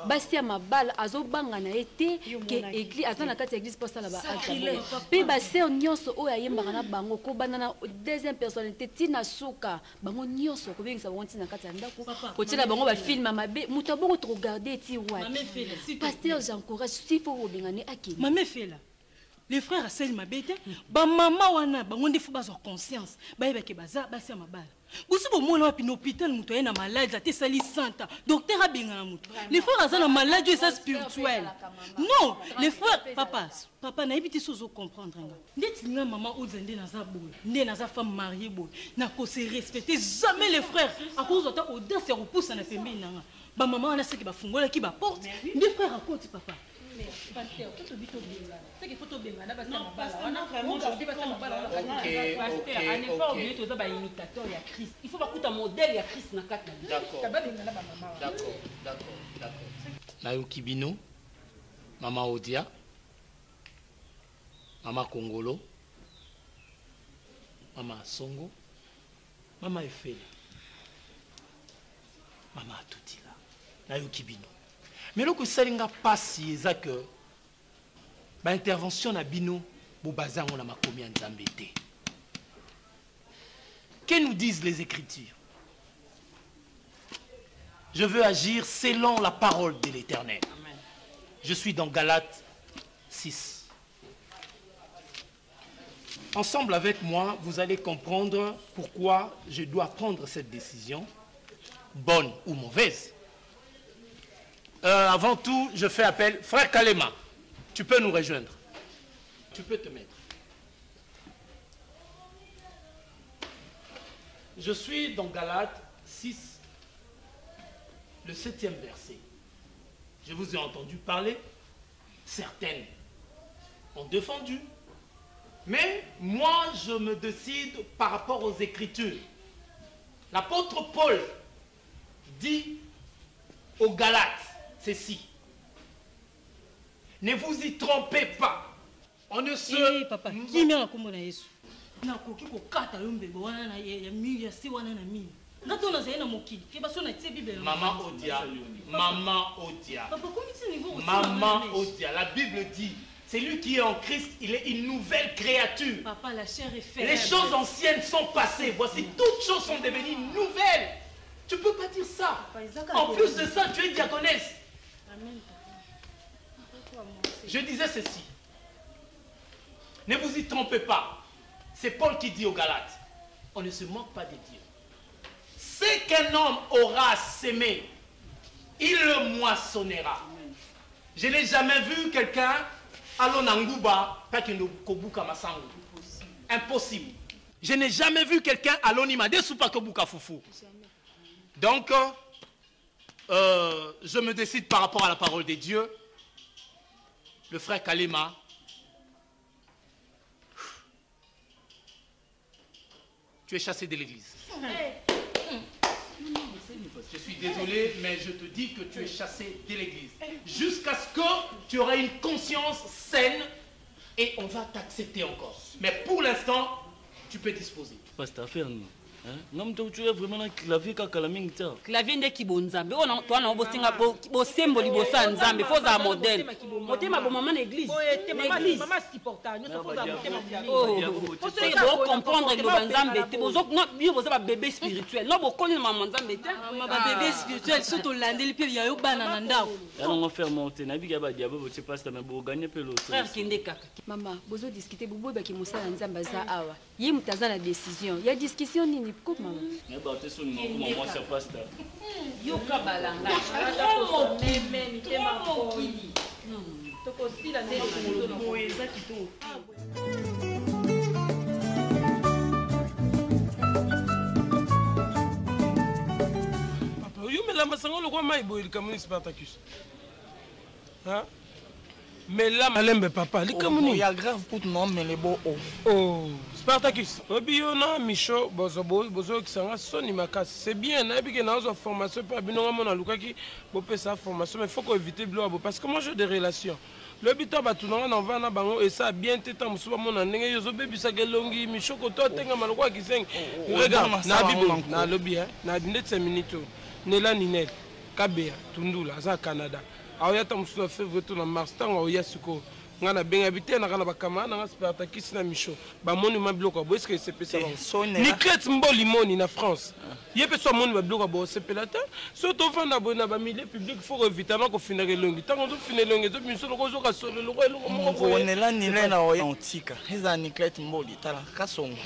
basi ya mabala azobanga na ete ke église azana kati église pour ça là-bas pe ba sœur nyonso oyo ayembaka na bango ko banana deuxième personnalité tina suka bango nyonso ko bengisa bango tina kati ya ndako ko tina bango ba film mabe muto bongo to regarder ti wapi pasteur j'encourage si faut obengane akini mame fela les frères asali mabete ba mama wana bango ndefu bazwa conscience bayebake baza basi ya mabala busi bomona wapi na hôpital mutu aye na maladie ate esali santa docteur abengana mutu les frères aza na maladie eza spirituelle non les frères papa nayebi te so ozocomprendre nga ndeti nga mama oza nde naza boye nde naza femme mariée boye nakose respecter jamais les frères akozwa ta audace ya kopusa na pembeni na nga bamama wana seki bafungolaki baporte nde frère akoti papa pasteur, tout le bito benga. C'est qu'il faut tout benga. Non, pasteur, non, vraiment, je dis pas ça. Pasteur, un effort, il est toujours imitateur, il y a Christ. Il faut pas coûter un modèle, il y a Christ dans quatre. D'accord. Nayoki Bino, Maman Odia, Maman Kongolo, Maman Songo, Maman Efele, Maman Atutila, Nayoki Bino. Mais le que ça n'a pas si c'est que l'intervention na bino bobaza on a ma combien d'embêtés. Que nous disent les Écritures? Je veux agir selon la parole de l'Éternel. Je suis dans Galates 6. Ensemble avec moi, vous allez comprendre pourquoi je dois prendre cette décision, bonne ou mauvaise. Avant tout, je fais appel. Frère Kalema, tu peux nous rejoindre. Tu peux te mettre. Je suis dans Galates 6, le 7e verset. Je vous ai entendu parler. Certaines ont défendu. Mais moi, je me décide par rapport aux Écritures. L'apôtre Paul dit aux Galates ceci. Ne vous y trompez pas. On ne se... papa, qui m'a commis Yesu? Nakoki kokata yo mbebo wana na ya mi ya si wana na mimi. Ngato na zaina mokili. Ke baso na tie Bible. Maman Odia, maman Odia. Papa, comment c'est niveau? Maman Odia, la Bible dit, c'est lui qui est en Christ, il est une nouvelle créature. Papa, la chair est faite. Les choses anciennes sont passées. Voici, toutes choses sont devenues nouvelles. Tu peux pas dire ça. En plus de ça, tu es diaconesse. Amen. Je disais ceci. Ne vous y trompez pas. C'est Paul qui dit aux Galates. On ne se moque pas de Dieu. Ce qu'un homme aura sémé, il le moissonnera. Je n'ai jamais vu quelqu'un alonanguba kobuka masangu. Impossible. Je n'ai jamais vu quelqu'un alonima desupa kobuka fufu. Donc, je me décide par rapport à la parole de Dieu. Le frère Kalema, tu es chassé de l'église. Je suis désolé, mais je te dis que tu es chassé de l'église. Jusqu'à ce que tu auras une conscience saine et on va t'accepter encore. Mais pour l'instant, tu peux disposer. Pasteur Ferni, non, tu es vraiment un clavier kaka la mingi ta. Clavier ndeki bonzambe. On a toi na bosinga bo symbole bo sa nzambe. Faut za modèle. Motema bo maman l'église. L'église. Maman supporta. Nous faut za motema. Oh. Faut comprendre que banzambe te bozok no bio boza ba bébé spirituel. No bo connaître maman nzambe te. Ba bébé spirituel surtout landeli pe ya yo bana na ndako. Ya on va faire monter na biga ba diabo bo pasteur mais bo gagner pe l'autre. Frère kende kaka. Maman, bozo discuter bobo ba ki musala nzamba za awa. Yi mutaza la décision. Ya discussion nini ko maman? Mais bah t'es son nom moi c'est pasteur. Yo ka balanga. Oh meme ni tema ko. Toko sila ndeli ko no boeza kito. Papa, yo me la masango le quoi mai boy comme Spartacus. Hein? Mais là, malembe papa, les comme il y a grave pour non mais les beaux oh, Spartacus, obio na Micho, bozo qui sera soni makasi. C'est bien, na bi que na zo formation pas bino mona lukaki bo pe sa formation mais faut qu'on évite blo parce que moi j'ai des relations. Le bito batunanga na vana bango et ça bien teta musuba mona ndenge yo zo bebisa gelongi Micho ko to tenga maloko ki seng. Regarde, na bibo na lobby hein, na 17 minutes. Nela Ninel, Kabea, Tundula, za Canada. Aoya ta musuba février to na mars tanga oya suko. Ngana benga bité na kana bakama na Spartacus na Micho. Ba moni ma bloko bo est-ce que c'est pesa ba. Niket mboli moni na France. Yé so moni ba bloko bo c'est pelata. Surtout vanda bona ba milieu public faut éviter na ko finere longi. Tango to finere longi to miso ko zo ka solo lo ko on est là ni là na oya antika. Eza Niket mboli tala kasongo.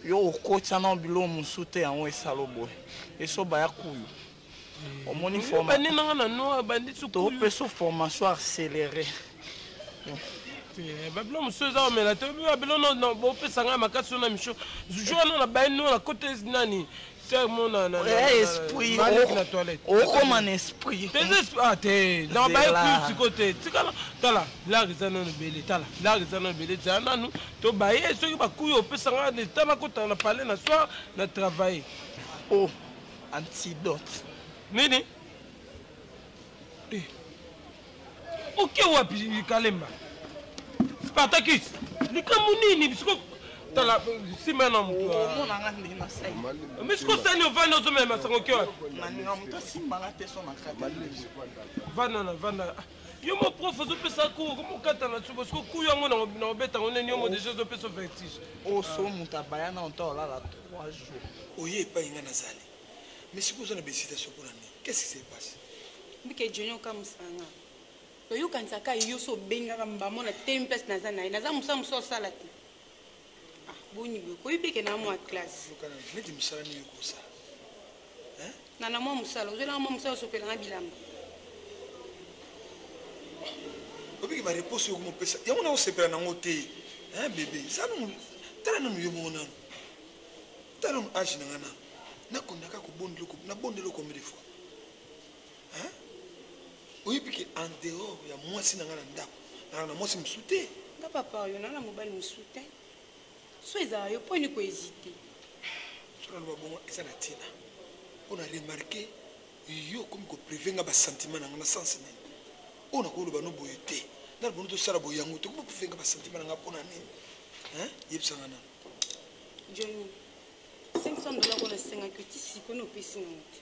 Yo okotsa na bilo musute yango esalo boy. Eso ba ya kuyu. Au moni formation. To peso formation accélérée. Bablo musoza mais la tebe bablo non bo pesanga makatso na Micho. Joana na ba no na côté nani. C'est mon na esprit na toilette. Oh comme un esprit. Ah te dans ba plus côté. Tikala tala la rizana no belé tala. La rizana no belé zana nous to ba ye so ba kuyo pesanga de tala kota na parler na soir na travailler. Oh antidote. Nini? Ok, wapi Kalemba. Spartacus. Likamuni ni siko tala si maintenant mtu. Mona ngandi na sai. Mais siko sani ovana zo mema sango kyo. Nani ngamuta simba te so na kata. Vana. Yo mo prof zo pesa ko comme kata na tsubo siko ku yango na obeta ngone yo mo déjà zo pesa vertige. O so muta bayana onto la 3 jours. Oye pas inga nazali. Mais si vous avez des hésitations pour l'année, qu'est-ce qui s'est passé? Mais que Johnny comme ça. Yo kansaka yo so benga kamba mona tempest na zana na zamu sa muso salati. Ah boni be ko ibe ke na mo classe. Yo kana ne dimisala ni ko ça. Hein? Na mo musala, zo na mo musala so pela na bilamba. obiki ba réponse yo mo pesa ya mona o sepela na ngote hein bébé ça nous tala na yo mona tala no age na ngana na kondaka ko bondelo ko na bondelo combien de fois hein oyebiki en dehors ya mwasi na ngana ndako na mwasi msute nga papa yo na mobali msute so eza yo poni ko hésiter sur le bon ça na tina on a remarqué yo comme ko prévenga ba sentiment na ngana sens ne on a ko lo ba no boyete na bo to sala boyango to ko prévenga ba sentiment na ngana pona nini hein yebisa ngana Johnny $500 qu'on a 5 que tu si qu'on a payé n'importe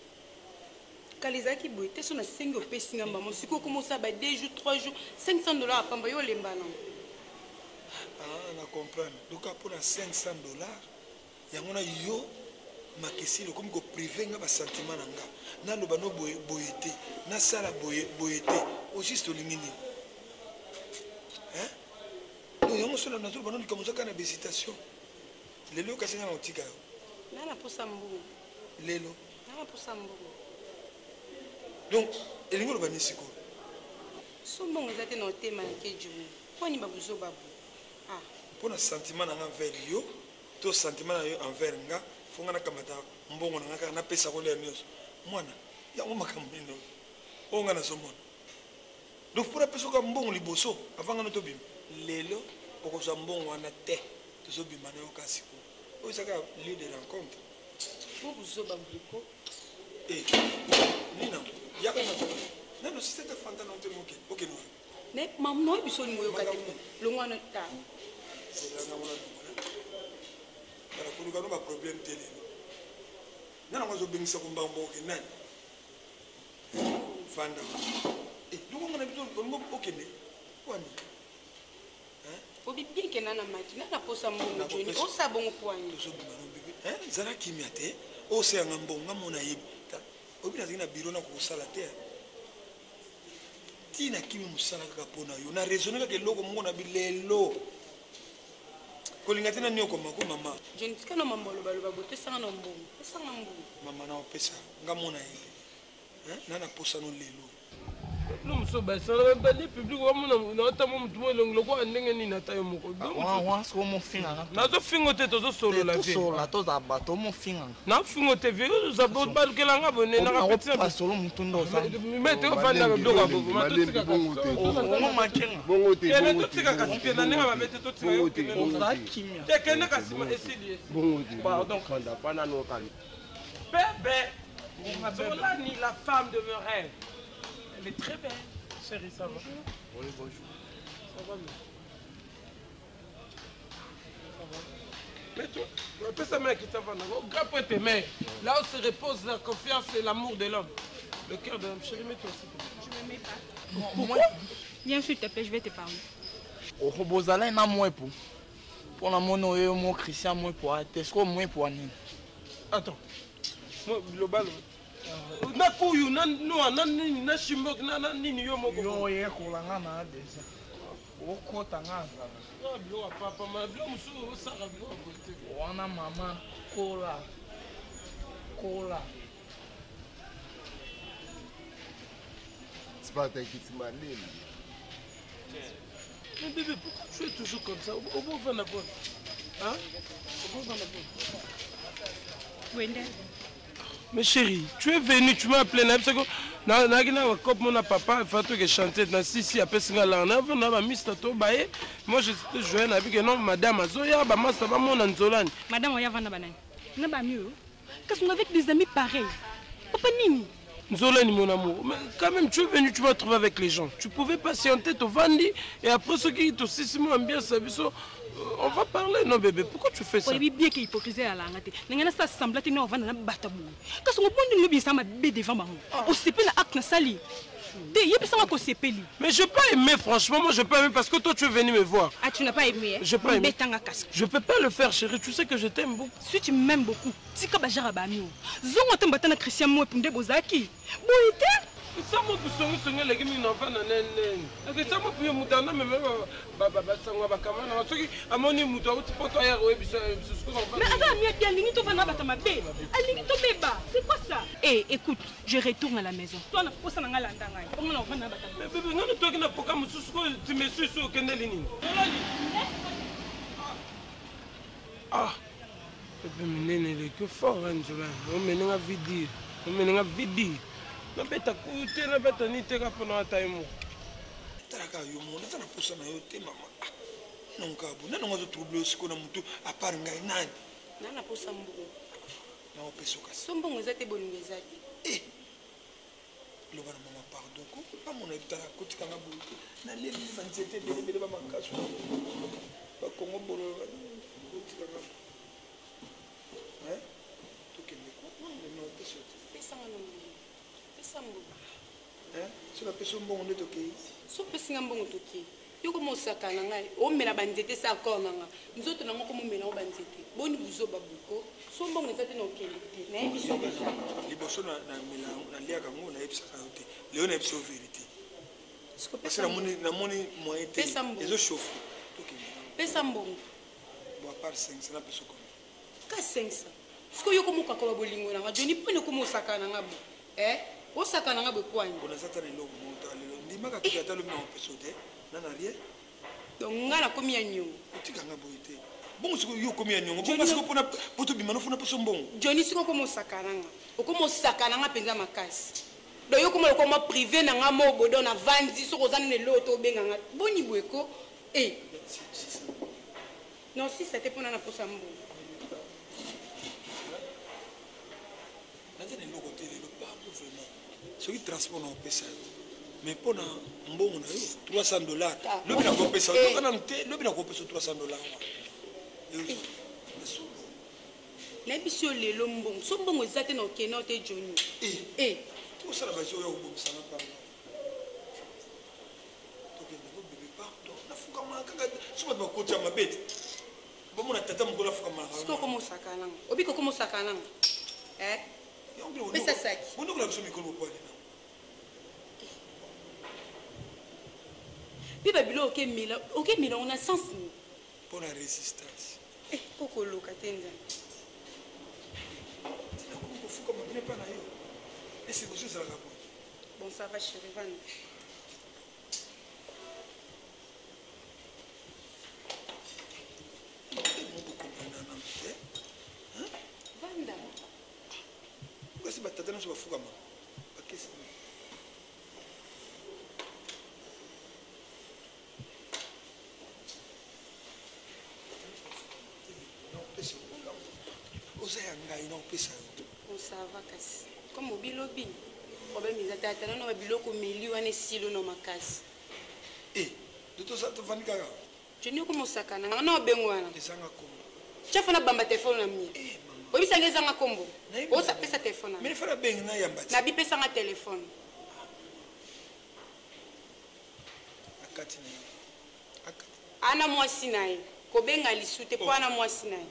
Kalizaki boyete son a 5 au payé n'importe maman si qu'on commence à ba 2 jours 3 jours $500 à pamba yo lemba non ah na comprendre donc pour $500 yango na yo makesi le comme ko prévenga ba sentiment na nga na lo bano boyete na sala boyete au juste lingini hein no yango sala na zo bano ni comme ça kana hésitation lelo kasenga na otika nana posa mbungu lelo nana posa mbungu donc elingo lo banisiko so mbongo zate na otema na keju poni babuzo babu ah pona sentiment na nga envers yo to sentiment na yo envers nga fonga na kamata mbongo na nga na pesa ko le news mwana ya ngoma kamino onga na somona donc pour pesa ko mbongo liboso avanga no to bim lelo okoza mbongo na te to so bimana yo kasiko o saka lieu de rencontre bubuzo babuko nina ya kana nano c'était fanta na otemo ke OK no ne mam no biso ni moyo kati lo ngwana ta c'est la ngwana para kuluka no ba problème tele nana ngazo bengisa kumbambo ke nani fanda donc ngwana biso ngo OK ne kwani obi bien ke nana mati nana posa mbongo joni o sa bongo kwani so bimano bibi zara kimia te o se nga mbongo mona yebi obi na zina biro na ko sala te tina kimi musala kaka pona yo na raisonner ka loko mongo na bilelo kolinga tena nyoko mako mama joni tikana mambolo balo babote sanga na mbongo sanga mbongo mama na opesa nga mona yebi nana posa no lelo Nous sommes les publics, nous avons la femme de mes rêves. Elle est très belle, chérie, ça va? Oui, bonjour. Ça va, mais toi, un peu sa mère qui s'en va. Grappe tes mains. Là où se repose la confiance et l'amour de l'homme. Le cœur de l'homme. Chérie, mets-toi aussi. Je ne me mets pas. Pourquoi? Viens, s'il te plaît, je vais te parler. Au Robozala, il y a moins pour la mono et mon Christian, moi pour être ce qu'on moins pour aller. Attends. Moi, global. Na kuyu na no na shimbok na nini yo moko yo ye kolanga na deja okota ngaza na blo papa ma blo musu osaka blo bote wana mama kola c'est pas t'inquiète malin mais bébé pourquoi tu es toujours comme ça au bon vent d'abord hein au bon vent d'abord Wende. Mais chérie, tu es venu, tu m'as appelé. Papa, il faut chanter. Moi, je suis jeune avec un homme, madame. Madame, on y a vendu banane. Non, pas mieux. Parce qu'on avec des amis pareils. Papa Nini. Nzolani, mon amour. Mais quand même, tu es venu, tu vas trouver avec les gens. Tu pouvais patienter, te vendre. Et après, ceux qui te si bien, on va parler, non bébé, pourquoi tu fais ça? Oui, bien qu'il hypocrisie à la ngate. N'engana ça semble être une vente na batabu. Parce qu'on bon de ça m'a bé devant moi. On s'est pris la acte na sali. Mais je n'ai pas aimé, franchement, moi je n'ai pas aimé parce que toi tu es venu me voir. Ah, tu n'as pas aimé? Je n'ai pas aimé. Je ne peux pas le faire, chérie, tu sais que je t'aime beaucoup. Si tu m'aimes beaucoup, si tu as un Zongo te batana Christian moi pour Bozaki. Boité? Ça m'a poussé les gamins n'ont pas nané. Ça m'a poussé moutana mais baba sangwa bakamana. Ceux qui à mon niveau tu peux toi hier ouais mais attends, mais bien lingi to vana batama bé. Alingi to beba. C'est quoi ça? Eh, Eh, écoute, je retourne à la maison. Toi, na posa nga landa ngai. Comment on va na bata? Mais bébé, ngana toi qui na poka mususu ko tu me suis sur kendeli nini? Ah. Bébé minene le que fort Angela. On menenga vidi. On menenga vidi. Na beta kute na beta ni teka pona taimo. Taraka yo mona tana posa na yo te mama. Non kabu, na ngo trouble osiko na mutu a part ngai nani. Nana posa mbugo. Na opesoka. Sombongo ezate bolingo ezate. Loba na mama pardon ko pa mona itara kotika nga boye. Na leli ba nzete bele ba makaso. Ba kongo bolo kotika nga. soka pesa mbongo nde tokei so pesinga mbongo tokei yo komosaka na ngai omela banzete sa akor na nga nzoto nango komomela ngo banzete boni buzoba buko so mbongo eza te na okende te nayebiso deja liboso naliaka ngo nayebisaka yo te leo nayebisa yo vérité parce namoni moyen te ezochauffe pesa mbongo bo apart 500 na peso komi ka 500 siko yo komokaka ba bolingo na nga joni mpone komosaka na nga bo osaka na nga boye kwani onazata na eloko mota lelo ndimaka kiki ata lobi na opeso te nana rien donc nga nakomi ya nyongo otikanga boye te bongo siko yo okomi ya nyongo bongo siko mpona po tobima nofuna peso mbongo joni siko okomosaka na nga okomosaka na nga mpenza makasi do yo komona okoma privé na nga mo bodo na vandi soko oza nene lo tobenga nga boni boye ko non si c'était mpona na posa mbongo nazana eloko te lelo pardon vraiment soki transport na opesa yo mais mpona mbongo na yo $300 lobi na kopesa tokana te lobi na kopesa $300 nayebi yo lelo mbongo so mbongo eza te na okende o te joni tosala basi oyo kobomisanga mpango tokende kobebe pardon nafukama kaka so bato bakoti ya mabe te bomona tata mokolo afukamaka siko okomosaka nanga obika okomosaka nanga pesa saki bondokola biso mikolo bokwani na mpe babilo okemela ngo na sens ni mpona résistance okoloka te nzambe kofuka mabine mpa na yo esi boso ezalaka po bon ça va chéri vanda vanda kasi batata nyonso bafukama bakesi oza ya ngai na opesa yo osava kasi comme obilobi problème eza tata nano babiloko omeli wana esili ono makasi tovandi kaka joni okomosaka nanga na obengo wana ezanga kombo tiafana bamba telefone na mie oyebisanga ezanga kombo osapesa telefone nabipesanga telefone ana mwasi na ye kobenga lisu te mpo ana mwasi na ye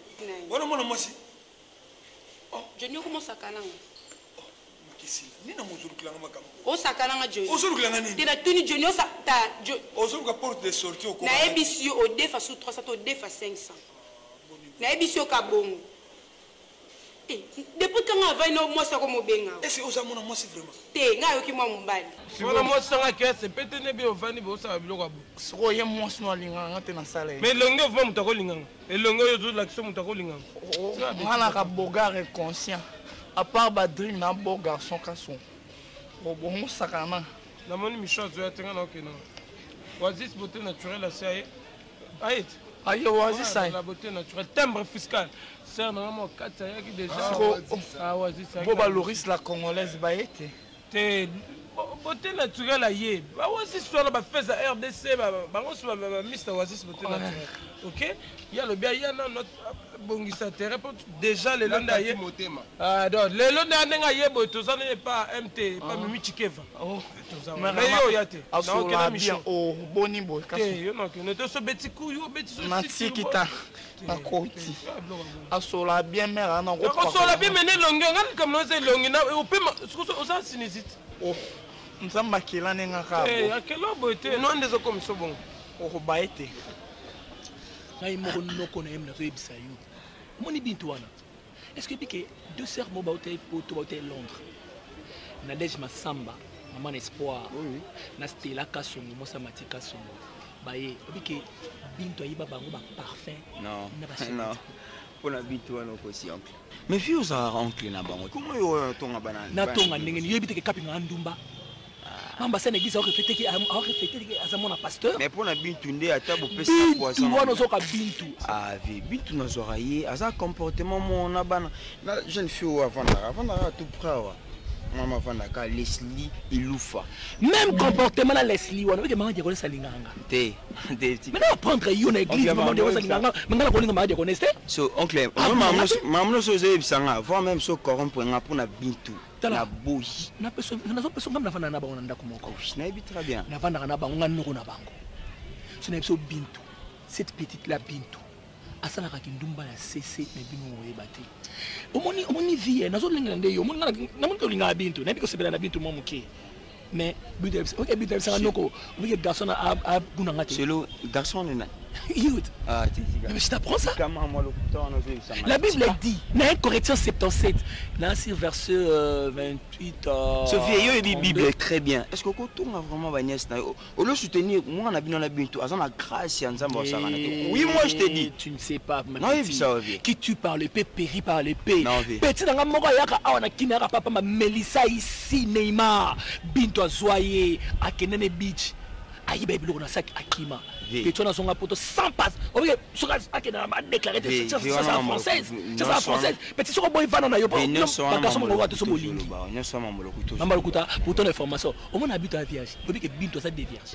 wana mwana mwasi joni okomosaka nanga nina mozolukulanga makambo osaka nanga joni ozolukulanga nini te natuni joni ozoluka porte de sortie nayebisi yo odefa su 300 to odefa 500 nayebisi yo kabongo depuis kanga avai na mwasi ako mobenga ese oza mwana mwasi vraiment te nga ayoki mwa mobali wana mwasi anga kese pete ne bi ovandi bosala biloko abo siko oye mwasi no alinganga te na sala ye mais elongi ovuma moto akolinganga elongi oyo ozolakisa moto akolinganga mwana ka bogare conscient à part badring na beau garçon kaso bongo sakana namoni micho azoya te nga na okenda oasis beauté naturelle asi aye ayete aye oasis aye la beauté naturelle timbre fiscal ser nanga mo kati ayaki déjà bo baloris la congolaise baye te beauté naturelle aye baoasis wana bafeza rdc bango so bamista oasis beauté naturelle ok ya lobi aya na bongisa terrain mpo déjà lelo nde aye donc lelo nde andenge aye boye toza nene pa mt pa mimi chikeva mais yo oya te naokenda micho boni boye te yo nakende toso beti kuyu obeti natikita nakoti asola bien mare ana kosola bien mene elongi ongani kamna oza elongi na opema oza sinusite nzambe akela nenga kaka akela boye te no nde ezokomisa bongo okobaye te ngai moko noko na ye mina toyebisa yo omoni bintu wana est ce que bike deux sœurs mo bautei poto bautei londres Nadège Massamba, maman espoir. Na Stella Kasongo, Mosa Mati Kasongo. Baye, obike Binto ayiba bango ba parfum. Non. Non. Pour la Binto on aussi oncle. Mais vieux ça oncle na bango. Comment yo tonga banana? Na tonga ndenge ni yebite ke kapinga ndumba. Mamba sana église a reflété que azamona pasteur. Mais pour la Bintu ndé ata bo pesa poisson. Bintu wana zoka Bintu. Ah vi Bintu na zoraye, aza comportement mona bana. Na jeune fille avant là tout près wa. Maman vanda ka Leslie Iloufa. Même comportement na Leslie wana que maman diakone salinganga. Té. Mais non prendre yo na église maman diakone salinganga, mangala kolinga maman diakone ste. So oncle, maman so ze bisanga, voir même so corrompre nga pour na Bintu. La bouche. Na personne na fana na bango na ndako moko. Na ebi très bien. Na vanda na bango ngano na bango. Ce n'est pas Bintu. Cette petite là Bintu. Asala ka kindumba ya CC na bino oyebate. Omoni vie na zo lenga nde yo. Omoni na monto linga Bintu. Na biko sebela na Bintu mo muke. Mais Bintu OK Bintu ça noko. Oui garçon a guna ngate. C'est le garçon na. Youth. Ah, mais je t'apprends ça. La Bible dit, dans 1 Corinthiens 77, là sur verset 28. Ce vieillot dit Bible est très bien. Est-ce que quand on a vraiment Vanessa, au lieu de soutenir, moi on a bien la bintou, à la grâce et en ensemble ça. Oui, moi je te dis. Tu ne sais pas, ma petite. Qui tue par l'épée périt par l'épée. Petit dans la mora yaka awana kinara papa ma Melissa ici Neymar, bintou azoye à Kenene Beach. Aïe bébé on a ça Akima. Que tu as son poto sans passe. Ok, ce qui a déclaré ça en française. C'est ça en française. Petit sur boy van on a yo pas. Non, pas comme on voit tout ce bolingi. Non, ça m'a molokuto. Maman lokuta pour ton information. Au moins habite à vierge. Faut que Binto ça des vierges.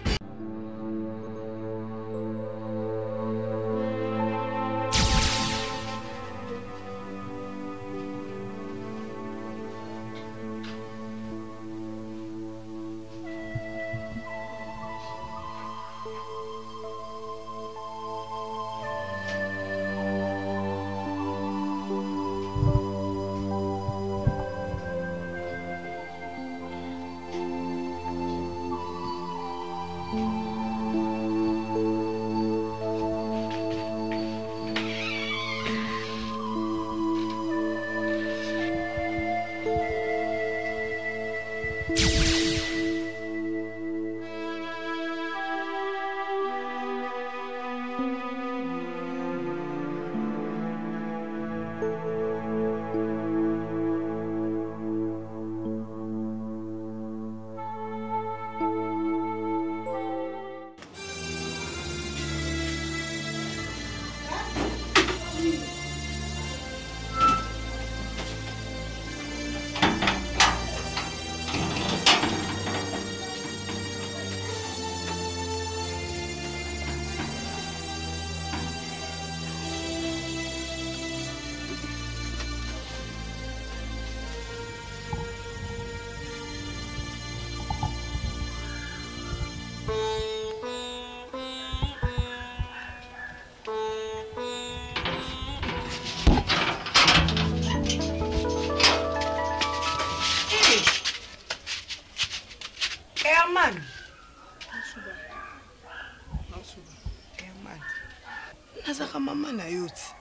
nazaka mama na yo ti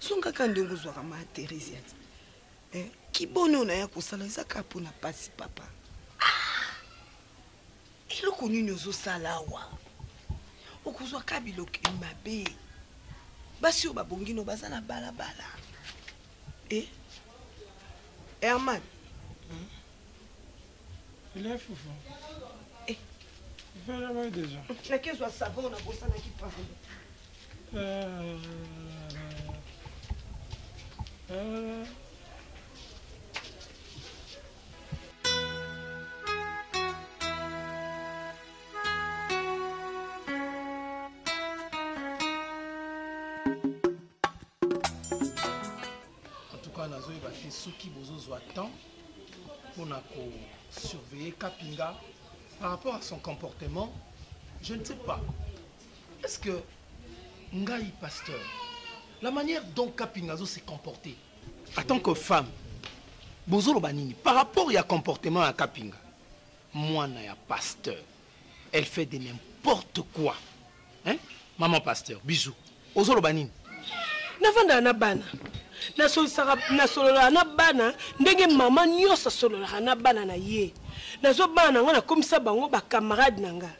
songaka ndenge ozwaka maaterisi ati kibone oyo naya kosala ezaka mpona pasi papa eloko nini ozosala awa okozwaka biloko mabe basi oyo babongino baza na balabala Herman il est fou. Fais la déjà. Nakezwa savon na bossa na kipa. En tout cas, nazo va faire soki bozozwa temps pour surveiller Kapinga par rapport à son comportement. Je ne sais pas. Est-ce que Ngai pasteur, la manière dont Kapingazo s'est comporté en tant que femme, Bozolo Banini, par rapport à comportement à Kapinga, moi, Naya pasteur, elle fait de n'importe quoi. Hein? Maman pasteur, bisous. Bozolo Banini. Navanda na bana. nasololaka na bana ndenge mama nyonso asololaka na bana na ye nazobana na nga nakomisa bango bacamarade na nga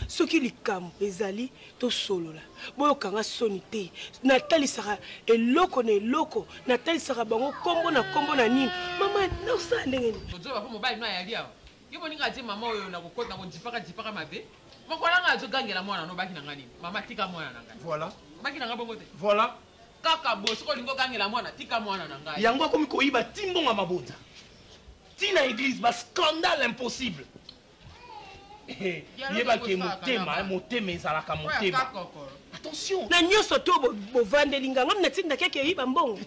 soki likambo ezali tosolola boyokanga soni te natalisaka eloko na eloko natalisaka bango kombo na nini mama nosala ndenge nini ozoba po mobali no ayali awa yo moninga atie mama oyo nakokota nakondipaka mabe mokolanga azogangela mwana no baki na nga nini mama tika mwana na ngai voilà baki na nga bongo te voilà kaka bo soki olingi ogangela mwana tika mwana na ngai yango akomi koyiba ti mbongo mabota ti na église bascandale impossible yebaki motema ezalaka motema attention na nyonso to bovandeli nganga natinda keke eyiba mbongo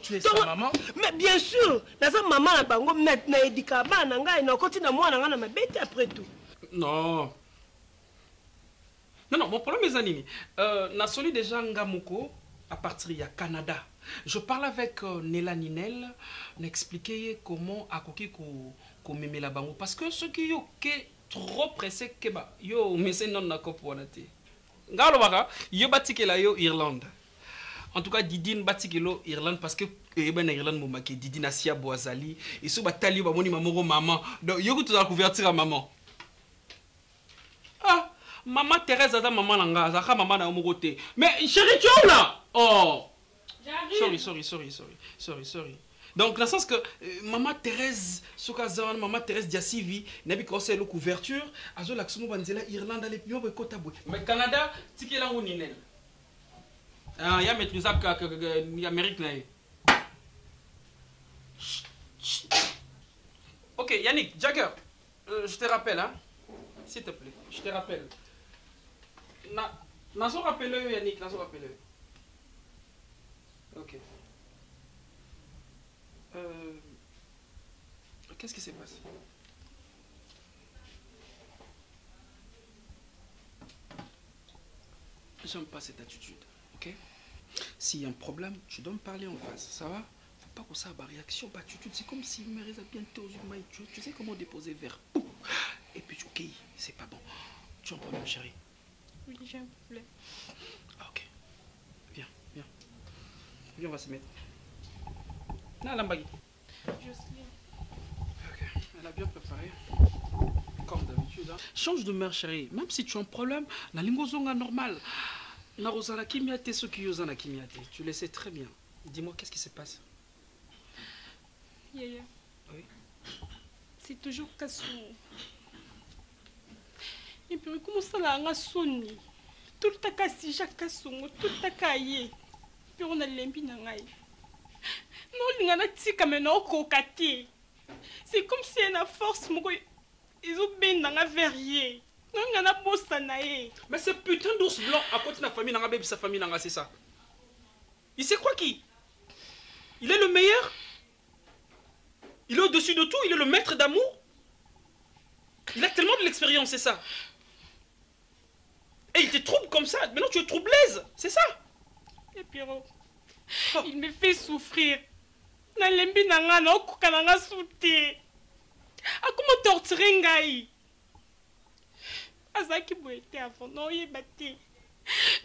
mais bien sûr naza mama na bango na edika bana na ngai nakoti na mwana nga na mabete après tout non mon problème est nini nasoli déjà ngamuko à partir du Canada. Je parle avec Nela Ninel, n'expliquer comment akoki ko meme la bango parce que ceux qui yo ke trop pressé que ba yo mais c'est non na koponate. Ngalo baka yo batikela yo Irlande. En tout cas Didine batikelo Irlande parce que ben Irlande mo make Didine Asia Boazali et so batali ba moni mamoro maman. Donc yo tout à couverture à maman. Ah Maman Thérèse a maman langa, zaka maman na omogote. Mais chérie, tu es où là? Oh. Sorry. Donc dans le sens que maman Thérèse Sokazan, maman Thérèse Diasivi, nabi conseil le couverture, azo l'action banzela Irlande les pions bekota boy. Mais Canada, tiki la ninel. Ah, ya maîtrisable que Amérique là. OK, Yannick, Jagger, je te rappelle hein. S'il te plaît, je te rappelle. Nazo rappelle Yannick, nazo rappelle. Ok. Qu'est-ce qui s'est passé? J'aime pas cette attitude, ok? S'il y a un problème, tu dois me parler en face, ça va? Faut pas qu'on ça ait réaction, pas attitude. C'est comme si me réserve bientôt aux humains. Tu sais comment déposer vers. Et puis ok, c'est pas bon. Tu as un problème, chérie? Oui, j'ai un problème. Ok. Viens. Viens, on va se mettre. Non, Lambagui. Jocelyne. Ok, elle a bien préparé. Comme d'habitude. Hein. Change de mère, chérie. Même si tu as un problème, la lingo zonga normal. Na rosana kimiate, ce qui yosana kimiate. Tu le sais très bien. Dis-moi, qu'est-ce qui se passe? Yaya. Oui. C'est toujours Kassou. Et puis, comment ça l'a sonné? Tout le temps, si Jacques Kassou, tout le temps, puis on a l'impi nangai. Non, il y a tika maintenant kokati. C'est comme si elle a force, ils ont bien dans la verrier. Non, il y a bossa nae. Mais ce putain d'ours blanc à côté de la famille nanga, sa famille nanga, c'est ça. Il sait quoi qui? Il est le meilleur? Il est au-dessus de tout? Il est le maître d'amour? Il a tellement de l'expérience, c'est ça. Et il te trouble comme ça. Maintenant tu es troublaise, c'est ça. Et Pierrot, il me fait souffrir. Nalembi nanga na okuka nanga souté. A comment torturer ngai? Azaki boete avant non yebate.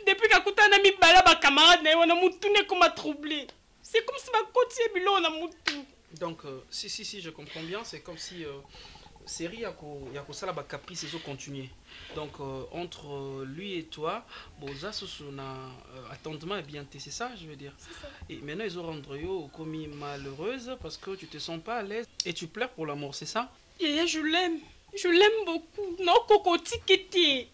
Depuis qu'akuta na mi bala ba camarade na wana mutune comme troublé. C'est comme si ma côté bilo na mutu. Donc si je comprends bien, c'est comme si série yako sala ba caprice et continuer. Donc entre lui et toi, boza na attendement et bien c'est ça je veux dire. C'est ça. Et maintenant ils ont rendu yo comme malheureuse parce que tu te sens pas à l'aise et tu pleures pour l'amour, c'est ça? Yaya, je l'aime beaucoup. Non kokoti kiti.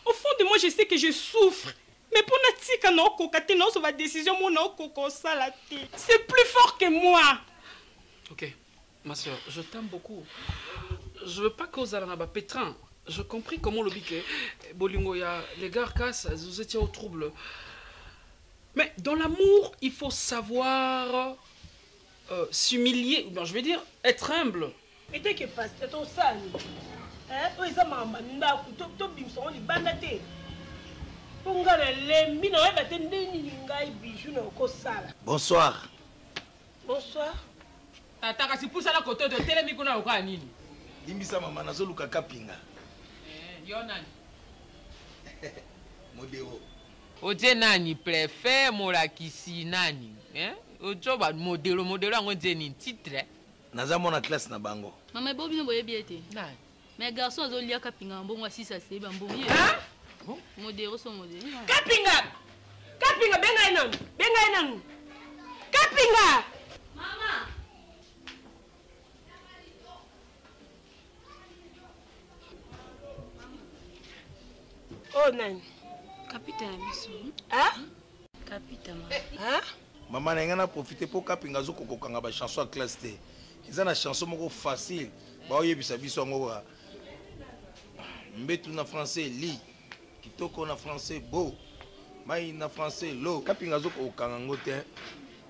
Au fond de moi je sais que je souffre. Mais pour natika non kokate non sur ma décision mon non koko salate. C'est plus fort que moi. OK. Ma soeur, je t'aime beaucoup. Je veux pas causer la pétrin. Je compris comment le bique. Bolingo ya les gars cassent, vous étiez au trouble. Mais dans l'amour, il faut savoir s'humilier, je veux dire être humble. Et dès que passe ton sang, hein, oh ils ont maman nda to bimso li bandate. Ponga le mbino eba tendeni ngai bijou na ko sala. Bonsoir. Bonsoir. Tata kasi pousa la côté de telemi kuna oka nini? Limbisa mama nazoluka kapinga. Yo nani? Modéo. Oje nani préfère molakisi nani? Hein? ojo ba modelo yango nzeni titre naza mona classe na bango mama ebobi no boyebi ete mais garçon azolia kapinga mbongo asisa aseba mbongo ye modelo so modelo kapinga bengai nanu kapinga mama oh nani kapita na biso kapita mama na nga na profite po kapinga zo kokokanga ba chanson à classe te eza na chanson moko facile ba oyebisa biso yango ba mbetu na français li kitoko na français beau mai na français lo kapinga zo kokokanga ngo te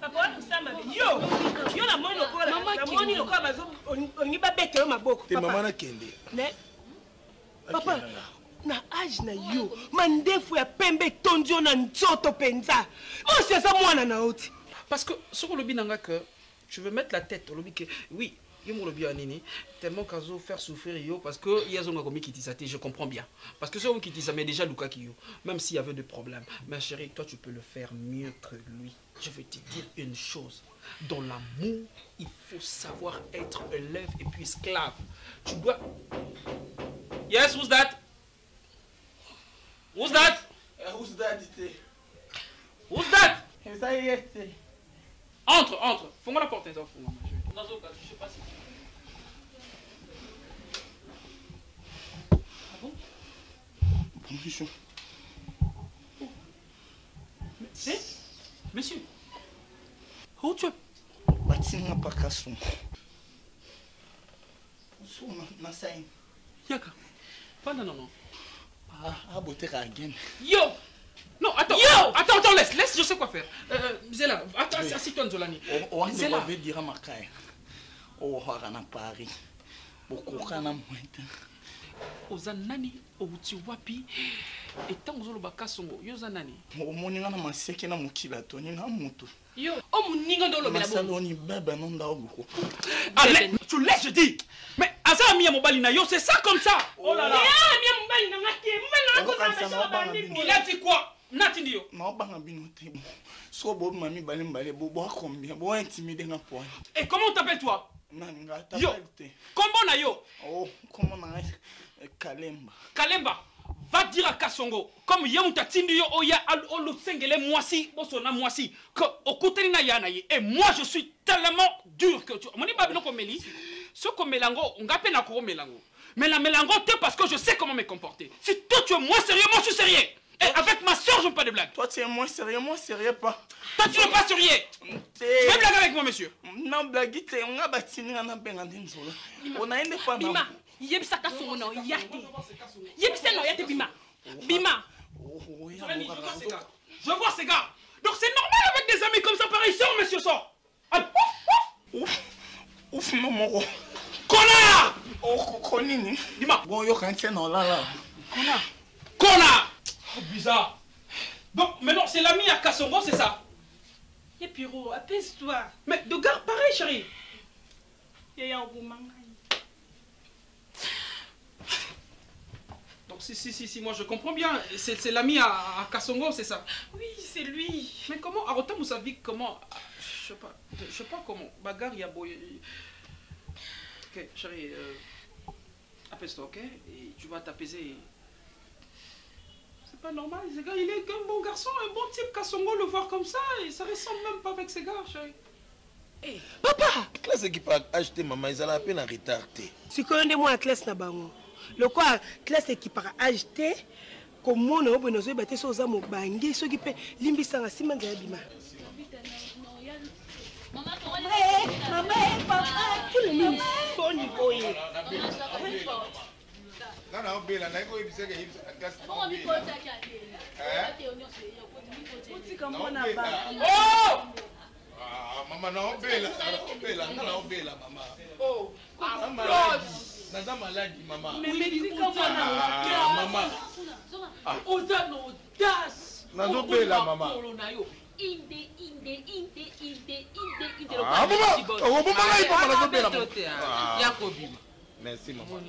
papa wana kusama yo na moni lokola bazo ongi babetelo maboko te mama na kende mais papa na age na yo mandefu ya pembe tondi yo na nzoto penza osi aza mwana na oti parce que ce que le binanga que je veux mettre la tête au lobby que oui il me lobby anini tellement qu'à faire souffrir yo parce que il y a zonga comme qui tisate je comprends bien parce que ceux qui tisate mais déjà Luka qui yo même s'il y avait des problèmes ma chérie toi tu peux le faire mieux que lui je veux te dire une chose dans l'amour il faut savoir être élève et puis esclave tu dois yes who's that Who's that? Who's that? Who's that? Entre. Fais-moi la porte, je sais pas si. Ah bon? Bonjour. Monsieur. Où tu es? Batinga pakasu. Na sain. Yaka. Pas non. Ah, beauté again. Yo! Non, attends. Yo! Attends, laisse, je sais quoi faire. Zéla, attends, assis-toi, Nzolani. Zéla. Je vais dire à ma caille. Oh, on a Paris. Beaucoup de gens. Ozanani, Obuti Wapi, et tant que vous avez Yozanani. Oh, mon nom est Maseki na Mukila, Tony na Mutu. Yo, oh, mon ninga dans le Saloni, bébé, non d'Aoukou. Allez, tu laisses, je dis. Mais Azami Mobalina, yo, c'est ça comme ça. Oh là là. Il a dit quoi? Natindio. Non, bangabinote. So bob mami balembale bobo combien? Bo intimidé na point. Et comment t'appelles-toi? Nanga yo. Comment na yo? Oh, comment na Kalemba. Kalemba. Va dire à Kasongo, comme Yamuta Tindio Oya Olo Sengele Moisi, Bosona Moisi, que Okutelina Yanaye. Et moi je suis tellement dur que tu. Moni Babino Komeli, ce que Melango, on gape na Koro Melango. Mais la Melango, t'es parce que je sais comment me comporter. Si toi tu es moins sérieux, moi je suis sérieux. Et avec ma soeur, je ne fais pas de blagues. Toi tu es moins sérieux, moi sérieux pas. Toi tu n'es pas sérieux. Tu veux blaguer avec moi, monsieur? Non, blague, on a bâti un bengadin solo. On a une pas. Bima, Yebisa Kasongo, non, Yate. Yebisa non, Yate Bima. Bima. Je vois ces gars. Donc c'est normal avec des amis comme ça, pareil. Sors, monsieur, sors. Ouf, non, mon Connard! Oh, Konini. Dis-moi. Bon, yo, quand c'est non, là. Connard! Oh, bizarre. Donc, maintenant, c'est l'ami à Kassongo, c'est ça? Et Piro, apaise-toi. Mais de gars, pareil, chérie. Yaya Oboumanga. Donc, si, moi je comprends bien. C'est l'ami à Kassongo, c'est ça? Oui, c'est lui. Mais comment? Arota Moussavi, comment? Je sais pas comment. Bagarre, il y a beau. Ok, chérie, apaise-toi, ok? Et tu vas t'apaiser. C'est pas normal, ce gars, il est un bon garçon, un bon type. Kassongo, le voir comme ça, et ça ressemble même pas avec ces gars, chérie. Hey, papa! Classe qui peut acheter maman, ils ont la peine à retarder. Si tu connais moi la classe na bango. Le quoi, classe qui part acheter, comme on a besoin de battre sur ça, mon bangi, ceux qui paient l'imbissant à Simon Zabima. Maman, papa, tu le mets au niveau. Non, Bella, n'a pas eu besoin de classe. Oh! Maman, non, Bella, maman. Oh, Naza maladi, maman. Mais dis comment maman. Oza no das. Nazo Bella, maman. Inde. Ah, maman. Oh, maman, il faut Nazo Bella. Yakobi. Merci, maman.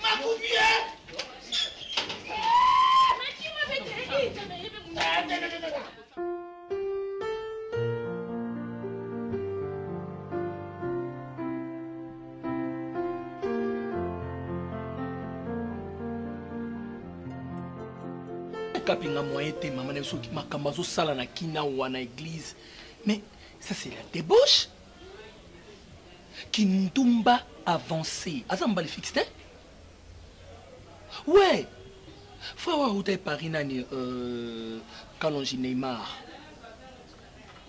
Ma couvie. Mais qui m'avait dit? kapinga moyen te maman na biso makambo azosala na kina wana église. Mais ça c'est la débauche. Kindumba avancé. Aza mbali fixe te? Ouais. Frère wa utai Paris nani Kalonji Neymar.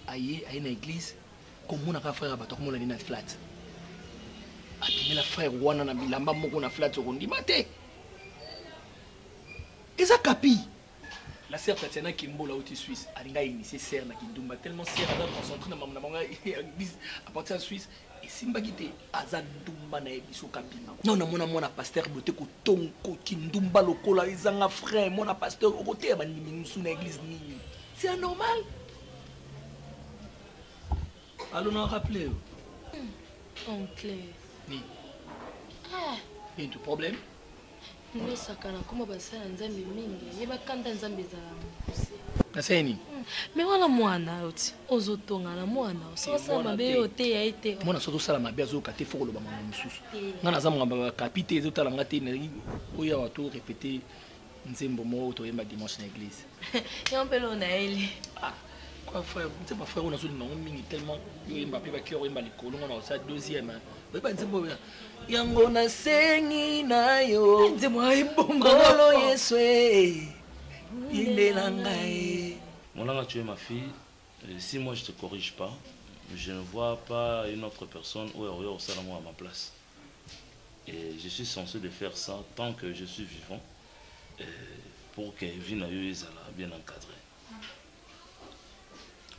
Aye na église comme on a frère bato comme on a na flat. Abimela frère wana na bilamba moko na flat okondi mate. Eza kapi. La sœur Tatiana Kimbo là où tu Suisse, alinga initié sœur na Kindumba tellement sœur a concentré na mama église à partir de Suisse et simba gité aza Ndumba na biso kapinga. Non na mona pasteur boté ko tonko Kindumba lokola ezanga frère mona pasteur au côté ba ndimi sous na église ni. C'est anormal. Allons nous rappeler. Oncle. Oui. Ah, il y a un problème. Nous sakana comment basa nzambe mingi. Yeba kanda nzambe za. Naseni. Mais wala mwana oti. Ozotonga na mwana. Sosa mabe yote ya ite. Mwana soto sala mabe azo kate foko lo ba mwana mususu. Ngana zamu ngamba kapite ezo tala ngate na oya watu répéter nzembo mo to yemba dimanche na église. Yampelo na ele. Ah. Quoi frère, c'est pas frère on a zone na mingi tellement yo Mbappé ba cœur yemba likolo ngona sa deuxième. Ba ba nzembo yango na sengi na yo nzembo ayibonga ngolo yeswe ilelangae. Molanga, tu es ma fille. Si moi je te corrige pas, je ne vois pas une autre personne où est au salon à ma place. Et je suis censé de faire ça tant que je suis vivant pour que vie na yo soit bien encadrée.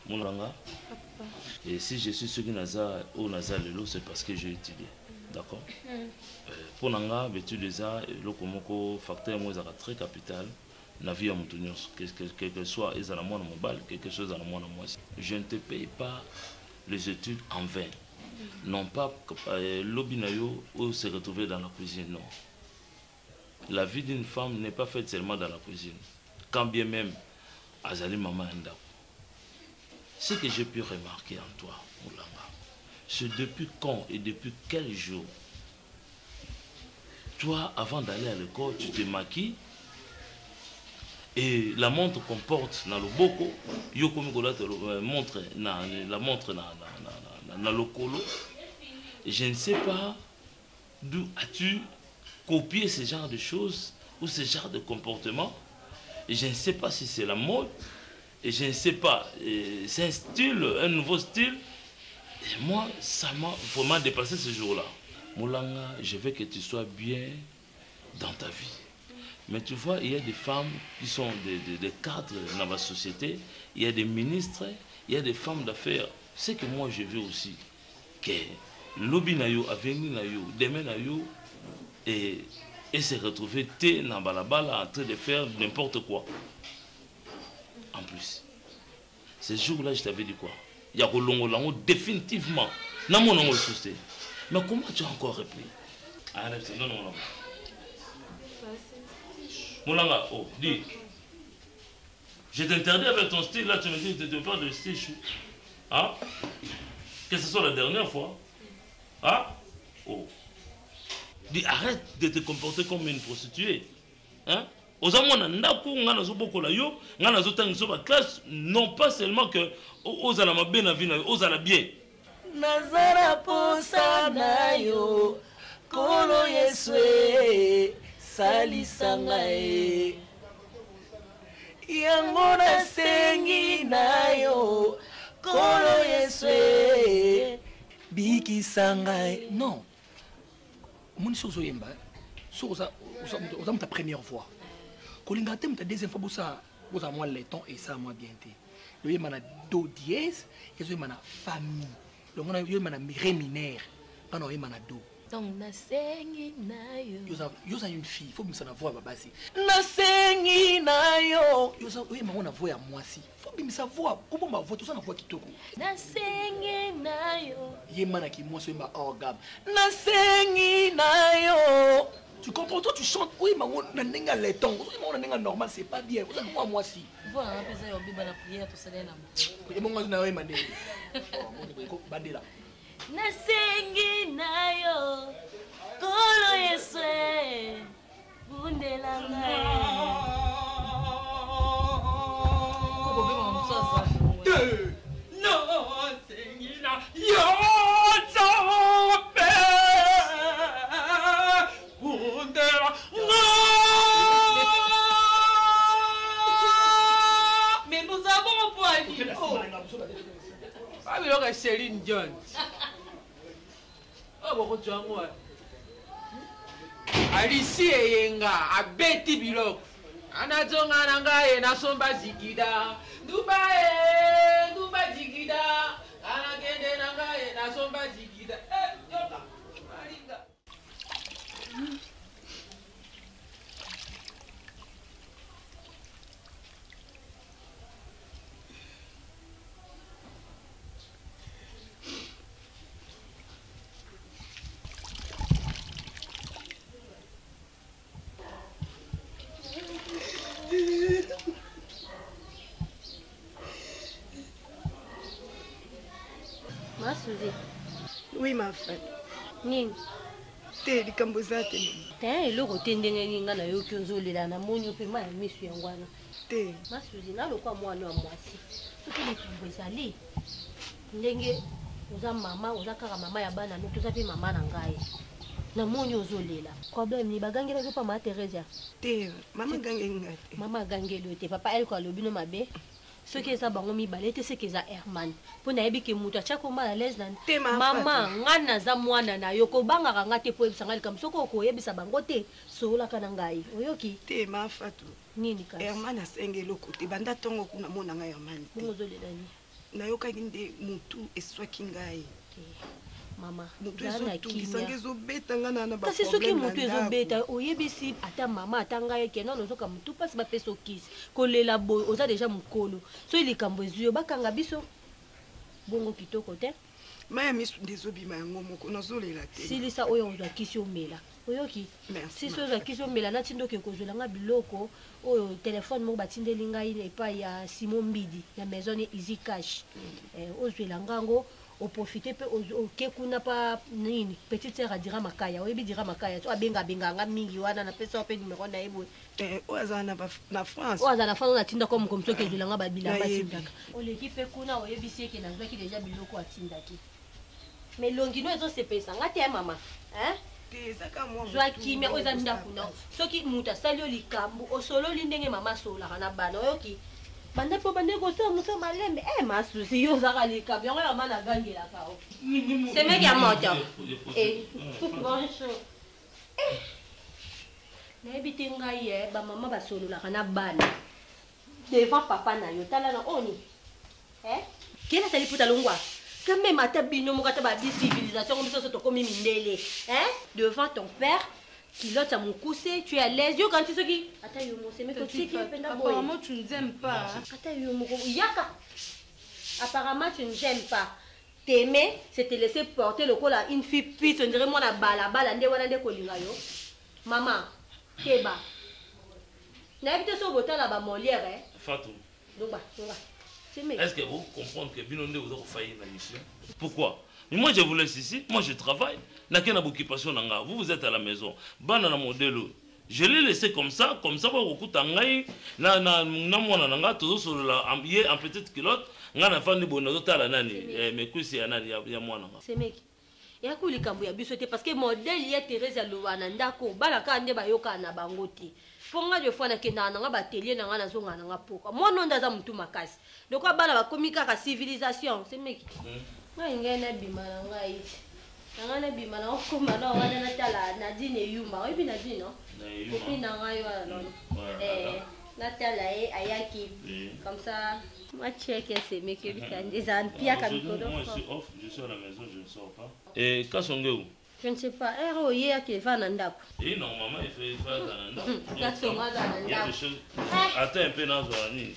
Molanga. Et si je suis ce qui naza au naza lelo, c'est parce que j'ai étudié. D'accord? Pour nanga, l'étude des arts, le komoko facteur moi très capital. La vie à mon quel que soit, ils ont mon mobile, quelque chose à moi. Je ne te paye pas les études en vain. Non pas l'obinayo ou se retrouver dans la cuisine, non. La vie d'une femme n'est pas faite seulement dans la cuisine. Quand bien même, Azali Maman Enda. Ce que j'ai pu remarquer en toi, Moulanga, c'est depuis quand et depuis quel jour, toi, avant d'aller à l'école, tu te maquilles. Et la montre qu'on porte dans le boko, montre la montre dans le colo. Je ne sais pas d'où as-tu copié ce genre de choses ou ce genre de comportement. Et je ne sais pas si c'est la mode. Et je ne sais pas, c'est un style, un nouveau style. Et moi, ça m'a vraiment dépassé ce jour-là. Moulanga, je veux que tu sois bien dans ta vie. Mais tu vois, il y a des femmes qui sont des cadres dans la société, il y a des ministres, il y a des femmes d'affaires. C'est que moi je veux aussi que l'obinayo, avenir demain et se retrouver dans balabala en train de faire n'importe quoi. En plus, ce jour-là, je t'avais dit quoi? Il y a Rolongo définitivement. Non, mon nom est. Mais comment tu as encore repris? Arrête, non. Moulanga, oh, dis. Je t'interdis avec ton style, là tu me dis que tu ne parles de style chou. Hein? Que ce soit la dernière fois. Hein? Oh. Dis, arrête de te comporter comme une prostituée. Hein? Aux amants, classe, non pas seulement que aux alama bien aux ala bien. Nazara posa na yo, kolo yeswe. Salisanga yango na sengi na yo kolo yeswe bikisanga non moni sozo yemba soza ta première fois kolinga te ta deuxième fois bosa moi laiton et ça moi bien té le yemba na do dièse et zo yemba na famille le mona yemba na ré mineur ana yemba na do. Donc, nasengi na yo. Yosa une fille, il faut que ça voix babasi. Nasengi na yo. Yosa oui mais on a voix à moi si. Faut que ça voix. Comment ma voix tout ça na voix kitoko. Nasengi na yo. Yemana ki moi so ma organe. Nasengi na yo. Tu comprends toi tu chantes oui mais on a nenga laiton. Oui mais on a nenga normal c'est pas bien. Vous avez moi si. Voilà, on peut ça biba la prière tout ça là. Et mon na oui mandé. Oh, bandela. Nasengi na yo kolo yeswe bundelanga babiloko Céline Dion abokoti yango alisi eyenga abeti biloko anazonga na ngai nasomba zikida nduba zikida anakende na ngai nasomba zikida yoka malinga. Suzy. Oui, ma femme. Nini? Te likambo za te. Te eloko te ndenge nini nga na yo ki ozolela na moni mpe ma ya miso yango wana. Te. Ma Suzy nalokwa mwana wa mwasi. Soki likambo ezali ndenge oza mama oza kaka mama ya bana no toza mpe mama na ngai. Na moni ozolela. Problème ni bagangela ko pa ma Teresa. Te mama gangenga te. Mama gangelo te papa elle ko alobino mabe. Ce qui est ça, bango mi balete, c'est que ça Herman. Pour naebi ke muta chako mal à l'aise nan. Mama, ngana za mwana na yoko banga ranga te po ebisanga comme soko ko yebisa bango te. So la kanangai. Oyoki. Te ma fatu. Nini ka? Herman asengelo kote banda tongo kuna mona nga Herman. Bongo zole dani. Na yoka nginde mutu eswaki ngai. Mama, mutu ezo beta ngana na ba. Kasi soki mutu ezo beta oyebisi ata mama atanga yeke non ozoka mutu pasi ba peso kisi. Kolela boy oza déjà mukolo. So ili kambo ezuyo bakanga biso. Bongo kitoko te. Maya misu ndezo bima yango moko nazolela te. Silisa oyo ozwa kisi omela. Oyoki. Merci. Si so ozwa kisi omela na tindo ke kozela nga biloko oyo téléphone mo batindeli ngai epa ya Simon Mbidi ya maison Easy Cash. Ozwela ngango au profiter peu au kekuna pa nini petite sœur dira makaya oyebi dira makaya to abenga nga mingi wana na pesa pe numéro na ebo oza na France oza na France na tinda comme soki ezulanga babila batindaka oleki pe kuna oyebi sieke na zwaki déjà biloko atindaki mais longino ezo sepesa ngati ya mama zwaki me oza ndako na soki muta sali likambo osololi ndenge mama solaka na bana oyoki bande po bande ko so muso malembe ma Suzy yo zaka lika byango ya mana gangela ka o c'est mec ya moto bonjour na ebite ngai ba mama ba solola kana bana devant papa na yo tala na oni kena tali puta longwa quand même ata bino mokata ba civilisation comme ça to komi mindele devant ton père Kilote à mon coussé, tu es à l'aise. Yo quand tu sais qui attends yo mon c'est mais que tu sais qui est apparemment tu ne t'aimes pas. Attends yo mon yaka. Apparemment tu ne t'aimes pas. T'aimer, c'est te laisser porter le col à une fille pisse, on dirait moi la balle, ande wana de kolinga yo. Maman, keba. N'habite sur botin là-bas Molière Fatou. Donc bah. Est-ce que vous comprenez que Binondé vous a failli la mission? Pourquoi? Mais moi je vous laisse ici, moi je travaille. Vous êtes à la maison. Banana modèle. Je l'ai laissé comme ça beaucoup tangai na mwana nanga tozo sur la en petite culotte ngana fandi bonazo tala nani mais kusi ya nani ya mwana nga. C'est mec. Et à kuli kambu ya biso te parce que modèle ya Teresa Luwana ndako bala ka nde bayoka na bango te. Ponga de fois na kenda nga ba télé na nga na zonga nga poka. Mwana ndaza mutu makasi. Donc bala ba komika ka civilisation, c'est mec. Nga ngena bima na nga iti. Nangana bima na okoma na wana na tala na dine yumba. Oyebi na dine no? Epi na nga yo non. Na tala ayaki. Comme ça, moi check c'est mec qui des ampia comme ça. Moi je suis à la maison, je ne sors pas. Et Kasonge où? Je ne sais pas. Hier qui va dans ndako. Et normalement il fait dans ndako. Kasonga dans Il y a des choses. Attends un peu dans Zoani.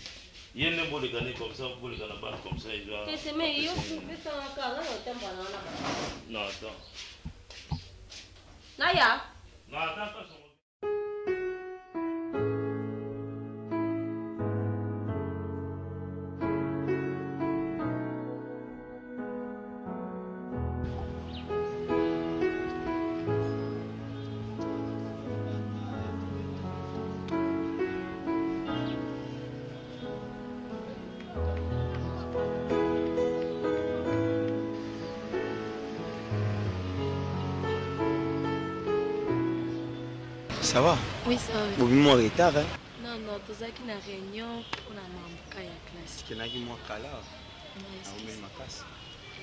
Il y a un beau les gagner comme ça, pour les gagner comme ça, il doit. Qu'est-ce que mais il y a un non, attends. Naya. Non, attends pas. Ça va? Oui, ça va. Vous avez en retard, hein? Non, tu as une réunion pour la classe. Tu as une kala. Oui, ma classe.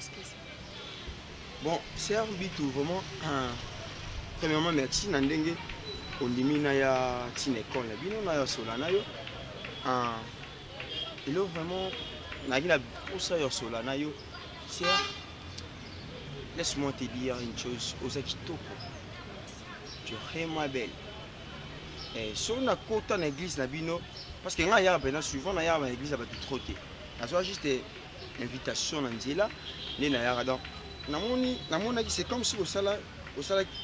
excuse. Bon, c'est un bitou vraiment. Premièrement, merci Nandenge. Ondimina ya tinekon la bino na ya solana yo. Et là vraiment, nagina pour ça yo solana yo. C'est laisse-moi te dire une chose aux Akitoko. Tu es vraiment belle. Et sur la côte en église na bino parce que nga ya ben souvent na ya ba église ba tout trotter. Na soit juste invitation na nzela ne na ya donc namoni c'est comme si au sala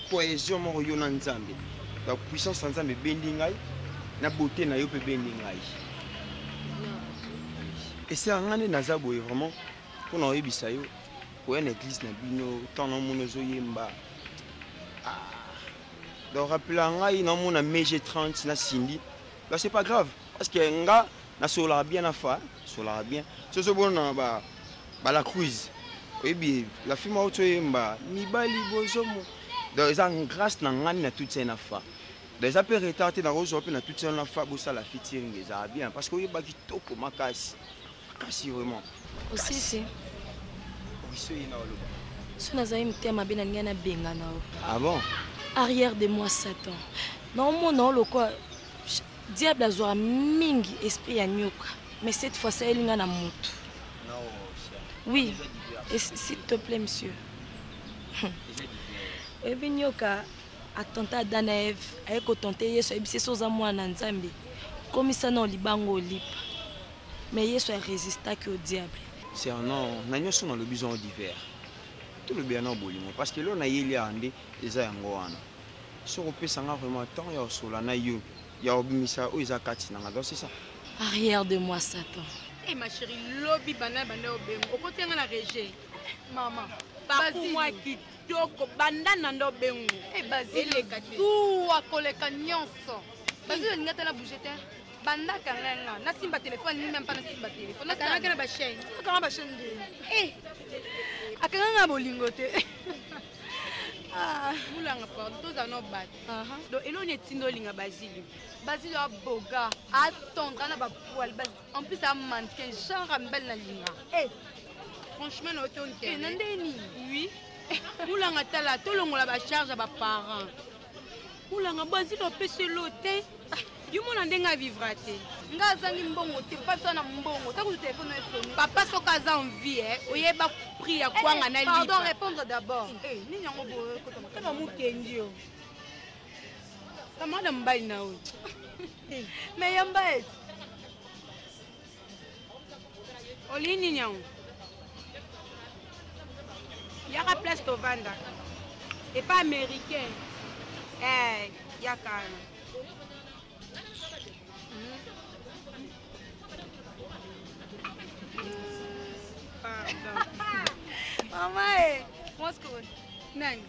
cohésion mo yo na nzambe. La puissance en nzambe bendi ngai na beauté na yo pe bendi ngai. Et c'est un année naza boye vraiment pour na yebisa yo pour une église na bino tant na mono zo yemba. Donc rappelez ngai na mona mege 30 na sindi. Là c'est pas grave parce que nga na sola bien na fa, sola bien. Ce so bon ba la cruise. Et bien la fille ma auto yemba ni bali bozomo. Donc ils ont grâce na ngani na toute ça na fa. Des appels retardés dans rose na toute ça na fa bo ça la featuring ça bien parce que yeba kitoko makasi. Makasi vraiment. Aussi c'est. Oui c'est ina oloba. Si nazali mtema bena ngana benga nao. Ah bon? Arrière de moi Satan. Non mon non le quoi diable azora mingi esprit ya nyoka. Mais cette fois ça elinga na moto. Non, oui. Et s'il te plaît monsieur. Et bien nyoka attentat Adam et Ève ayeko tenter Yesu ebise soza mwana nzambe. Comme ça non libango lipa. Mais Yesu a résisté que au diable. C'est un non, n'anyo son dans le besoin divers. Tout le bien en bolimo parce que là on a yeli ande eza yango wana. So ko pesa nga vraiment tant ya sola na yo. Ya obimisa o eza kati na nga c'est ça. Arrière de moi Satan. Eh ma chérie, lobby bana obengo. Okotenga na rejet. Maman, Bakumwa kitoko banda nando bengo. Eh Basile tout akoleka nyonso. Basile ngata la bouger terre. Banda kananga na simba téléphone ni même pas na simba téléphone. Na kananga na ba chaîne. Akanga ba chaîne de. Eh. Akanga bolingo te. Ah, mulanga pardon, toza no bat. Donc elo ne tindo linga Basile. Basile a boga, attendre na ba poil. En plus a mannequin genre ambel na linga. Eh. Franchement no ton ke. Eh nandeni. Oui. Mulanga tala tolongola ba charge ba parents. Mulanga Basile opese lote. Yo mona ndenga vivre te. Nga zangi mbongo te pas na mbongo. Ta ku téléphone sonne. Papa soka za en vie oyeba prix ya kwanga na lipa. Pardon, répondre d'abord. Eh, ni nyango bo ko tama mu kendi yo. Tama na mbai na o. Mais yamba et. Olini nyango. Yaka place to vanda. Et pas américain. Eh, yaka. Maman, comment est-ce que Nani?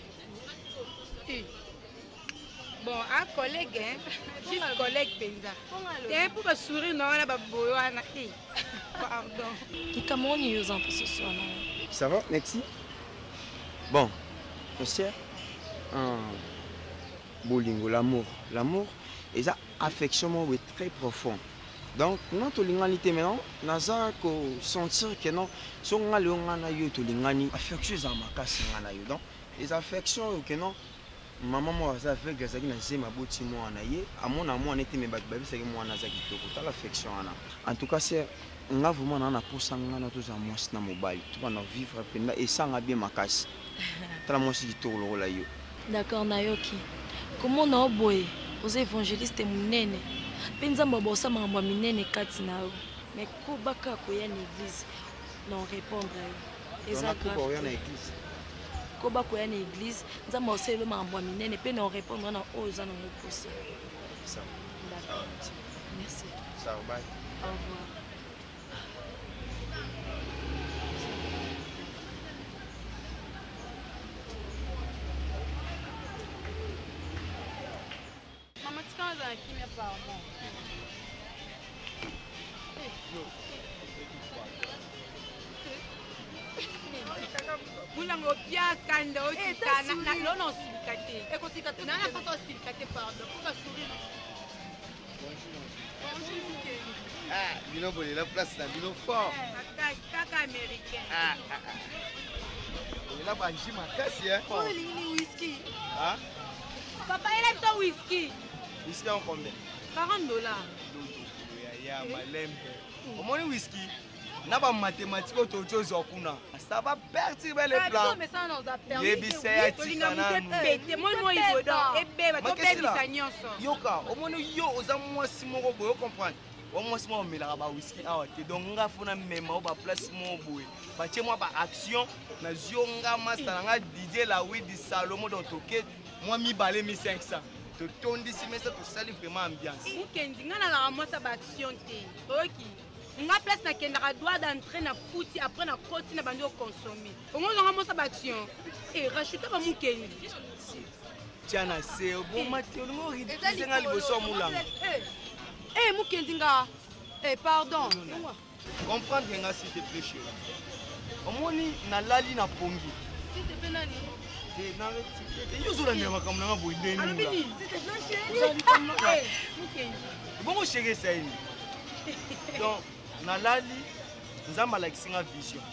Bon, un collègue, hein? Juste collègue Penza. T'es pour me sourire, non, là, baboyana. Pardon. Qui comment on y use un peu ce soir, non? Ça va, merci. Bon, monsieur, bolingo, l'amour. L'amour, et ça, affection, est très profond. Donc, notre lingalité maintenant, nous avons sentir que non, si on a le yo to lingani, affection za makasi ngana yo. Donc, les affections que non, maman moi ça fait que ça qui n'a jamais abouti moi na ye, à mon amour n'était mais babi c'est que moi na zaki to kota l'affection ana. En tout cas, c'est on a vraiment na pour ça ngana tous à moi na mobile. Tu vas vivre penda et ça nga bien makasi. Tala moi si to lo la yo. D'accord Nayoki. Comment na boy aux évangélistes munene. Penza mbobosa mambo minene kati nao. Mais ko baka ko ya l'église non répondre. Exact. Ko ya na église. Ko baka ya na église, nzamba oselo mambo minene pe non répondre na oza na ngoposa. Ça. D'accord. Merci. Ça va. Au revoir. Maman, tu quand on a qui me parle. Mulango pia kanda okitana na lono silikate. Eko silikate na na koto silikate pardon. Ko ba sourire. Bonjour. Ah, bino bolé la place là, bino fort. Kaka américain. là bas j'ai ma casse hein. Oh il whisky. Hein? Papa il aime ton whisky. Whisky en combien? $40. Ya malembe. Au moins whisky. N'a pas mathématique autre chose au kuna. Ça va perturber les plans. Mais ça nous a permis. Yoka, au moins yo oza moi si mo boyo comprendre. Au moins si mo melaka ba whisky awate. Donc nga fona mema ba place mo boye. Ba tie moi ba action na zionga master nga DJ la oui di Salomo dans toke moi mi balé 1500. To tondi si mais ça to sali vraiment ambiance. Mukendi nga na la moi ça ba action té. OK. Nga place na kendaka droit d'entrer na foot après na côté na bandi consommer. Au moins nga moi ça ba action. Et rachuter ba Mukendi. Tiana c'est bon matio ngo ridiser nga liboso mulanga. Mukendi nga. Pardon. Comprendre nga s'il te plaît chérie. Au moins na lali na pongi. S'il te plaît nani? Yozula nyama kama nga boy ndeni mula. S'il te plaît chérie. Mukendi. Bon chérie ça ini. Donc na lali nzamba la kisinga vision.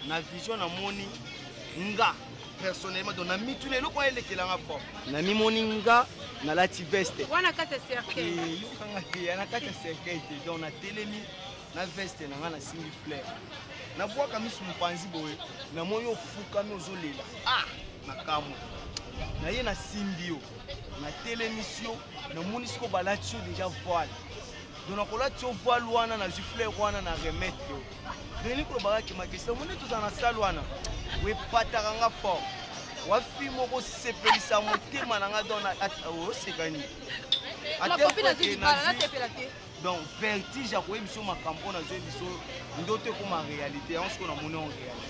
Na vision na moni nga personnellement donc na mitune loko elekela nga pop. Na mi moni nga na lati veste. Wana kata cercueil. Yo kanga te na kata cercueil te donc na telemi na veste na nga na singi fleur. Na bwaka misu mpanzi boye na moyo fuka mi ozolela. Ah na kamo. Na ye na simbio na télémission na moni siko balatio déjà voile. Donc on a tout voile wana na fleur wana na remettre. Deni ko ba ki ma question moni tout na salle wana. We pataranga fort. Wa fi moko sepelisa motema na nga dona o sekani. La copine a dit la tepelate. Donc vertige ko ebiso makambo na zo ebiso ndote ko ma réalité on se ko na moni en réalité.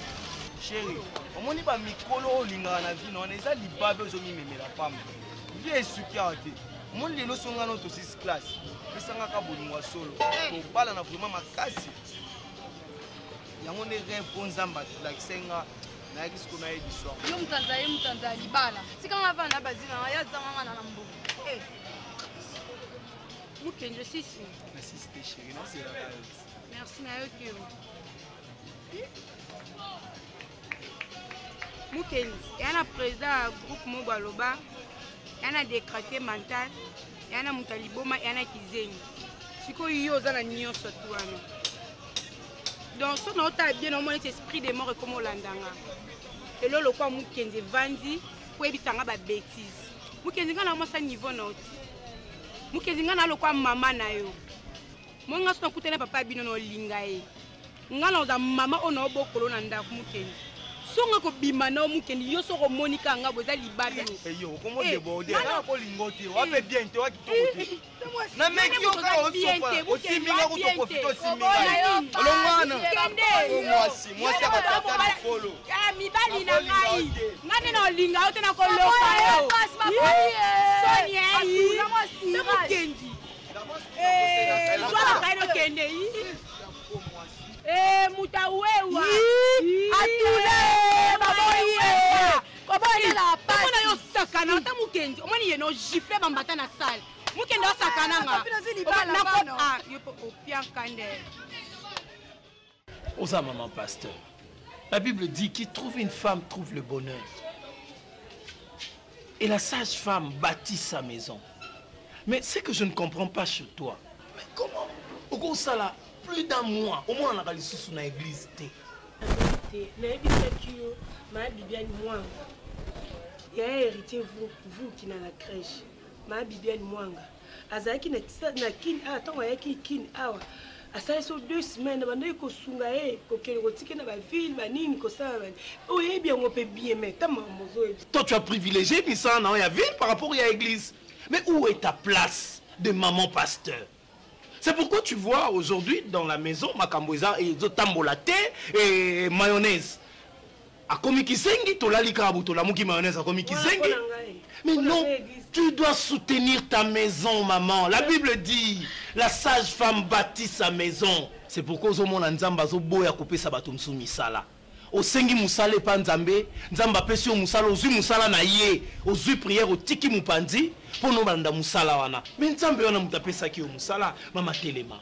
Chérie, on moni ba mikolo olinga na vie non eza libabe zo mi memela pam. Vie esuki ate. Mon lelo songa no to 6 classe. Pesanga ka bolingo solo. To bala na vraiment makasi. Yango ne rêve pour nzamba la kisenga na kisko na ediswa. Yo mtanza libala. Sika ngava na bazina ya zanga na mbo. Mukendi je suis ici. Merci c'était chérie, non c'est la réalité. Merci na yo que. Mukendi, yana président groupe Mobaloba. Yana décraqué mental, yana mutaliboma, yana kizengi. Siko yo za na nyonso tuana. Donc ça n'a pas bien au moins esprit de mort comme Olandanga. Et là le quoi Mukendi vandi pour ebisanga ba bêtise. Mukendi ngana mo sa niveau na oti. Mukendi ngana le quoi mama na yo. Mo nga so kutela papa bino no linga e. Ngana za mama ona obokolo na ndaku Mukendi. Songa ko bimana Mukendi yo so ko monika nga boza libabe. Yo komo débordé na ko lingote wa pe bien te wa kitoko. Na meki yo ka o sopa o siminga ko to profito siminga. Olongwana. Moi ça va pas follow. Ah mi bali na ngai. Ngane na linga o tena ko loka yo. Sonia Mukendi. Zwa ka no kende yi. Mutawewa. Atule baboye. Kobona la passe. Kobona yo sakana ta Mukendi. Omoni ye no gifle bambata na salle. Mukendi o sakana nga. Ah, yo po opia kande. Osa maman pasteur. La Bible dit qui trouve une femme trouve le bonheur. Et la sage femme bâtit sa maison. Mais ce que je ne comprends pas chez toi. Mais comment? Au gros ça là. Plus d'un mois, au moins on a réussi sur l'église. Mais ma Bibiane Mwanga. Il y a un héritier vous qui n'a la crèche. Ma Bibiane Mwanga. Azaki na kin attends ya kin awa. Asa so 2 semaines bande ko sunga ko kelotiki na ba ville banini ko ça. Oh eh bien on peut bien mettre mamozo. Toi tu as privilégié mais ça non, il y a ville par rapport à l'église. Mais où est ta place de maman pasteur? C'est pourquoi tu vois aujourd'hui dans la maison makamboza et tambolate et mayonnaise. A komi kisengi to lali karabu to la muki mayonnaise a komi kisengi. Mais non, tu dois soutenir ta maison maman. La Bible dit la sage femme bâtit sa maison. C'est pourquoi au monde nzamba zo boya couper sabato msumisala. Osengi musale pa nzambe, nzamba pesi o musala ozui musala na ye, ozui prière o tiki mupandi. Pour nous musala wana. Mais nzambe wana mutapesa ki o musala, mama telema.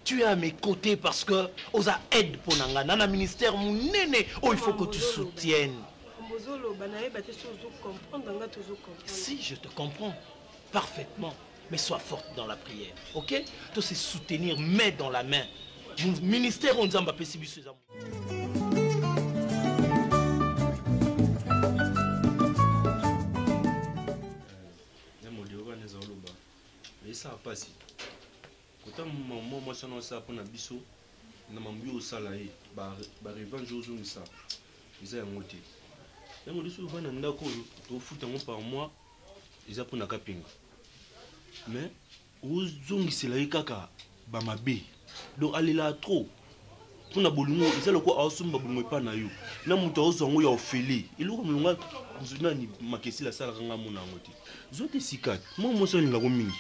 tu es à mes côtés parce que oza aide pour nanga nana ministère munene oh il faut que tu soutiennes. Si je te comprends parfaitement, mais sois forte dans la prière, ok? Tu sais soutenir main dans la main. Ministère on zamba pesibisu za. Ça a passé. Quand moi je suis pour biso na mambi au salaire ba revendre jour ça. Ils ont monté. Et moi je suis venu ndako to futa mo par mois ils a pour na kapinga. Mais ozongi salaire kaka ba mabe. Donc aller là trop. Pour na bolingo ils a le quoi asumba bongo pa na yo. Na muto ozongo ya ofeli. Iloko mlunga kuzuna ni makesi la sala nga mona ngoti. Zote sikat. Moi so linga ko mingi.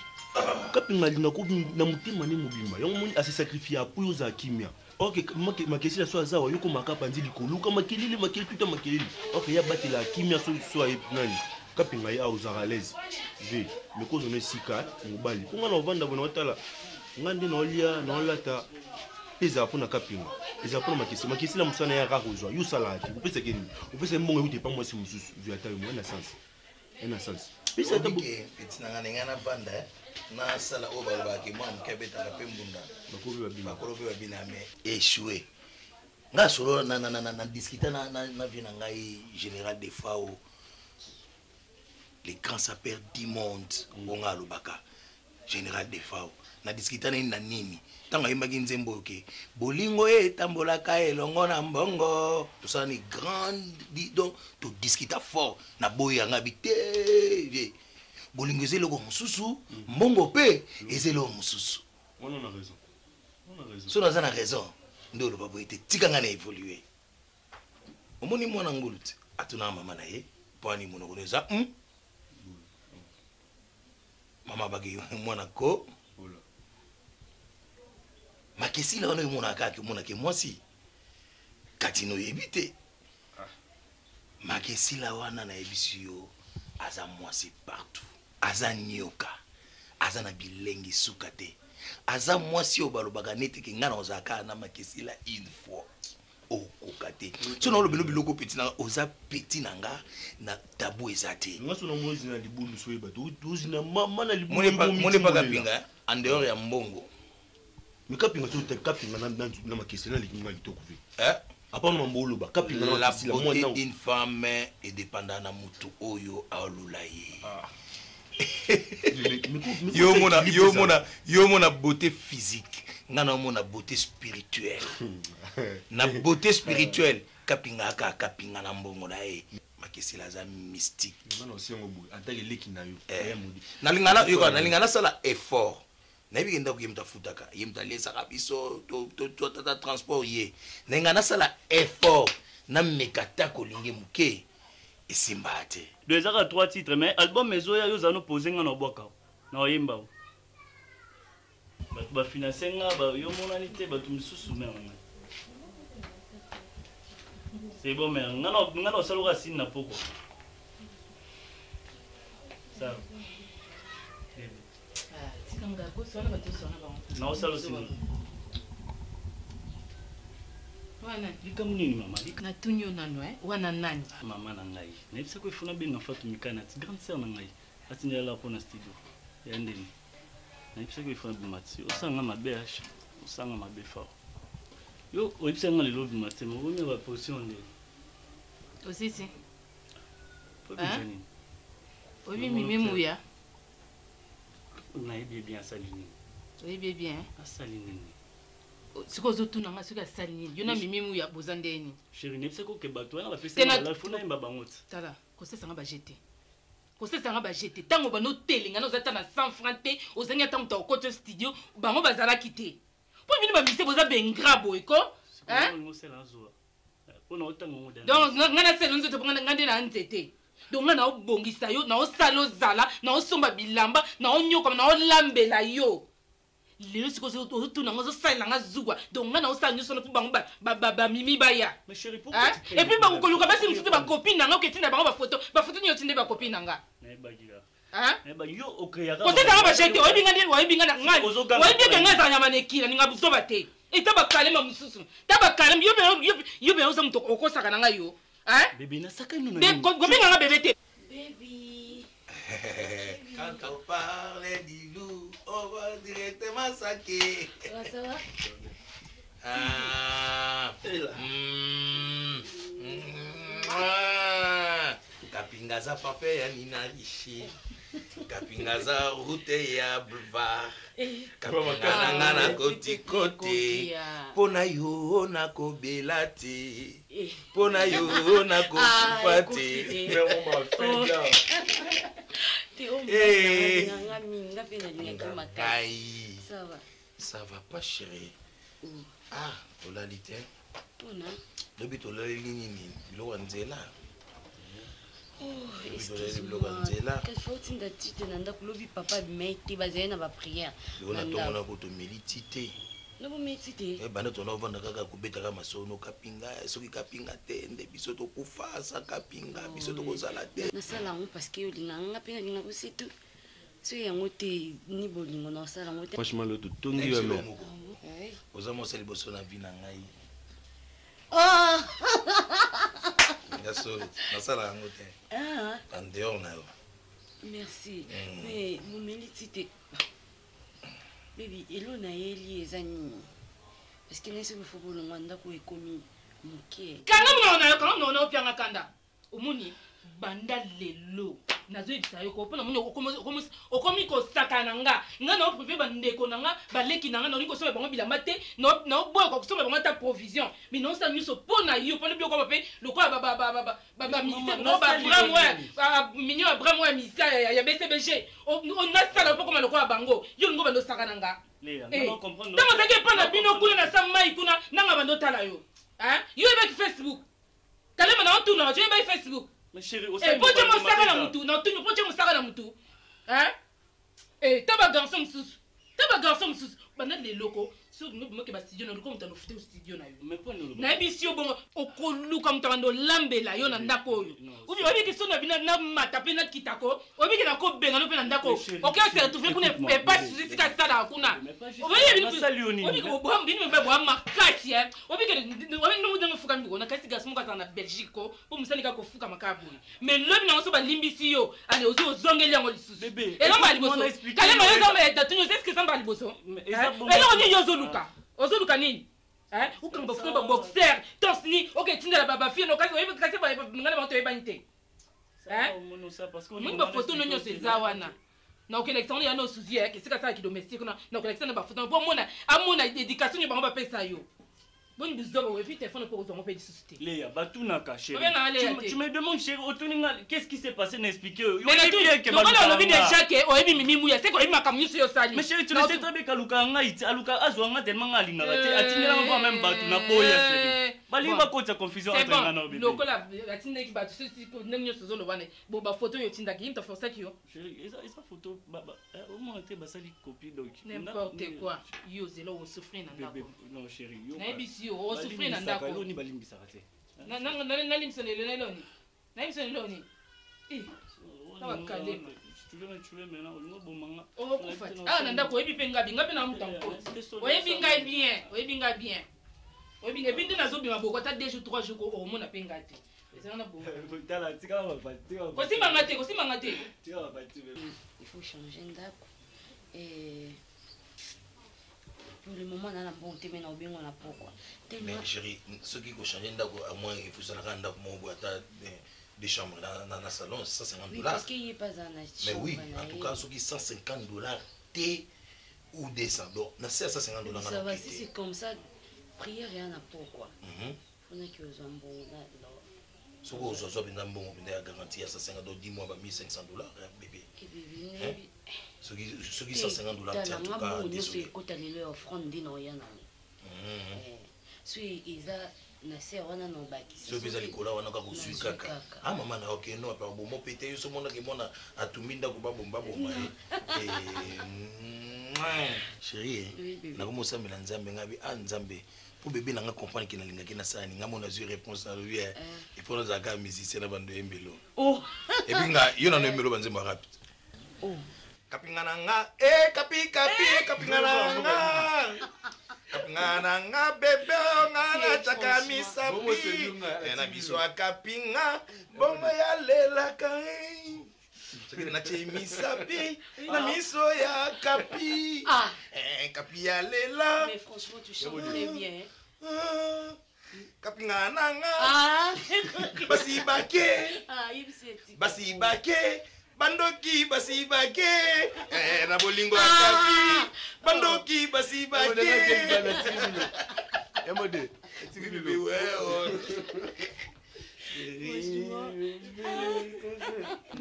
Kapinga lina ko na mutima ne mobimba yango moni ase sacrifier pour yo za kimia. OK makesi la so za wa yoko makapa nzili ko luka makelele makeli tuta makelele. OK ya batela kimia so ay nani. Kapinga ya uzara lez. Ve me ko zone sikat mobali. Ko ngana ovanda bona otala. Ngande no lia no lata. Pesa pour na kapinga. Pesa pour makesi la musana ya rakozwa. Yo salati. Vous pensez que vous pensez mbongo yote pas moi si mususu. Vu ata yo na sens. Na sens. Pesa tabu petit ngana banda na sala oba ba ke mwa mkebeta ka pembunda bakolobe babina me échoué nga solo na discuter na vina ngai général de FAO les grands sapeurs du monde onga lobaka général de FAO na discuter na nini tanga imagi nzembo ke bolingo etambolaka elongo na mbongo to ça ni grande donc to discuter fort na boya ngabite bolingo ezelo mususu mbongo pe ezelo mususu on a raison so na zana raison ndo lo babo ete tika ngana évoluer omoni mwana nguluti atuna mama na ye pwani muno koneza mama bagi mwana ko makesi la ono mona kaka mona ke mwasi katino yebite makesi la wana na ebisiyo aza mwasi partout aza nyoka aza na bilengi sukate aza mwasi obalobaka nete ke ngana ozaka na makesi la une fois okokate so na lobelo biloko petit na oza petit nanga na tabu ezate ngaso na mozi na libulu so yeba dozi na mama na libulu mone pa kapinga en dehors ya mbongo mikapinga so te kapinga na makesi na likinga kitoko ve apa na mbolo ba kapinga na makesi la moi une femme est dépendant na mutu oyo alula ye yo mona beauté physique ngana mona beauté spirituelle na beauté spirituelle kapinga ka kapinga na mbongo na ye makesi la za mystique ngana osengo bu atali leki na yo na lingana sala effort na bibi ndako yemta futaka yemta lesa kabiso to tata transport ye na ngana sala effort na mekata ko linge muke esimbate deux à 3 titres mais album mezo ya yo zano poser nga na boka na oyimba ba financer nga ba yo monani te ba tumisusu mais c'est bon mais nga na saloka sin na poko ça na osalo sin wana likamu nini mama na tunyo nano wana nani mama na ngai na bisa ko ifuna benga fatu mikana ti grande sœur na ngai atinya la pona studio ya ndeni na bisa ko ifuna bimati osanga mabe acha osanga mabe fort yo oyipsa nga lelo bimati mo bonye ba position ndeni osisi hein obi mimi muya na bien salini obi bien asalini siko zotuna nga siko salini yona mimi muya bozandeni chérie ne seko ke bato na ba festa la funa imba bangote tala ko sesa nga ba jeter tango bano telinga no zata na 100 francs te ozanga tango ta ko studio bango bazala kité po bini ba mise boza bengrabo eko hein ngo sela zo ona otango mo donc nga na selo nzoto bonga ngande na nzete donc nga na obongisa yo na osalo zala na osomba bilamba na onyoka na olambela yo lelo siko otuna ngo zosalela nga zugwa donc nga na osala nyoso na bango ba mimi baya mais chérie pourquoi et puis ba kokoluka basi mfute ba copine nanga oketinda bango ba photo nyotinde ba copine nanga na bagira yo okeyaka koseka ba jete oyebinga na ngai oyebinga ngai za nyama nekila ninga busoba te etaba kalema mususu taba kalema yo be oza muto okosaka na ngai yo bébé na saka ino na gobenga nga bébé te baby quand on parle du loup on va directement saquer ça va kapingaza parfait ya nina riche kapingaza route ya boulevard kapingaza nga na kotikote mpona yo nakobela te mpona yo nakokufa te ça va pas chérie tolali te lobi tolali nini biloko ya nzela otinda ti te na ndako lobi papa bimai te bazali na bapriere ona tomona ko tomeli ti te nabomeli ti te banda tona ovanda kaka kobetaka masono kapinga soki kapinga te nde biso tokufa sa kapinga biso tokozala te nasala yango parceke olingaka nga mpe nalingaka osi tu soki yango te ni bolingo na osala yango te franchement lo totongi yo me oza mosali liboso na vi na ngai nasala yango te en dehors na yo merci mais momeli ti te bebi elo nayeli eza nini parceke nesi bofo bolongwa ndako ekomi moke kanga mona na yo kanga mona opianga kanda omoni banda lelo nazoyebisa yo ko mpona moni okomi kosaka na nga na oprive bandeko na nga baleki na nga naolingi kosomba bango bilamba te naoboya kosomba bango ata provision mais naosala nyonso mpo na yo mpona biokoma mpe lokola mignon abramo ya ministère ya bcbg nasala mpo koma lokola bango yo lingo bandosaka na nga ntango ozaki epa na bino kuna na sa mai kuna nanga bandotala yo yo ebaki facebook kalema na otuna bato ebaki facebook poche mosaka na mutu natuni poche mosaka na mutu taba garçon mosusu banda leloko soki nobomoke bastudio na oluka moto anofute ostudio na yo nayebisi yo bongo okoluka moto abanda olambela yo na ndako oyo ubi oyebiki so na bina namata mpe nakitako oyebiki nakobengano mpe na ndako oyo oke osertouve kuna epasi esika salaka kuna bino beboya makasi oyebiki ofuka mbiko nakasi gasi moko azala na belgique ko mpo mosani kaka kofuka makaya boye mais lobi nango so balimbisi yo ale ozi ozongeli yango lisusu elomba liboso kalema yo ezambaetatuni ozeske ezamba liboso eloko nini yo ozoluka nini ukanga bafuna baboxer tosni oketindela bafie kasi ngana bango toyebani te mingi bafoto no nyonso eza wana na okelekisa ya no suzi kesika salaki domestique na okelekisa na bafoto po amona éducation nyo bango bapesa yo boni bizoba wepi téléphone pour ozongo pe lisusu te Léa batunaka chérie tu me demandes chérie otuninga qu'est-ce qui s'est passé n'expliquer yo on a vu déjà que oyebi mimimu ya c'est ko yima kam nyuso yo sali mais chérie tu le sais très bien kaluka nga iti aluka azwanga tellement nga linga te atinela ngo même batu na boya chérie balimba kota confusion entre nga na obi lokola atinela ki batu ceci ko nyuso zo lobane bo ba photo yo tinda ki mta forcer ki yo chérie esa photo baba au moins te basali copie donc n'importe quoi yo zelo o souffrir na ndako non chérie yo o souffrir na ndako loni balimbisaka te nalimbisa leloni nalimbisa leloni nabakalema okufati awa na ndako oyebi mpe ngabi ngabi na mutankosi oyebi ngai bien oyebi ngai bien oyebi ngai bindi nazobima boko ata 2 jours 3 jours omona mpe ngai te kosimbanga te kosimbanga te il faut changer ndako pour le moment na bon te mena obengo na pourquoi mais chérie ce qui ko changer ndako à moins il faut ça la ndako mo boata des chambres dans le salon $150 oui parce qu'il y a pas un mais oui en tout cas ce qui $150 t ou $200 na $150 ça va si c'est comme ça prière rien à pourquoi on a que aux ambons là ce que vous avez dans bon la garantie à $150 10 mois ba $1500 bébé bébé ce qui $150 en tout cas désolé côté les offrande dino yana si ils a na sœur wana no baki so pesa likola wana ka kusui kaka mama na okay no pa bomo pete yo so mona ke mona atuminda ko babomba bomba chérie na ko mosambela nzambe ngabi nzambe pour bébé nanga comprendre que na linga kina sani ngamona zui réponse na lui et pour nous aka musicien na bando embelo et puis nga yo na no embelo banze mo rapide Kapingananga, kapi, kapingananga. Kapingananga, bebe, ngana chaka misapi. Na biso akapinga, bongo ya lela kai. Na che misapi, na miso ya kapi. Kapi ya lela. Mais franchement, tu chantes très bien. Kapingananga. Basi bake. Basi bake. Bandoki basi bake. Na bolingo ya kapi. Bandoki basi bake. Emode.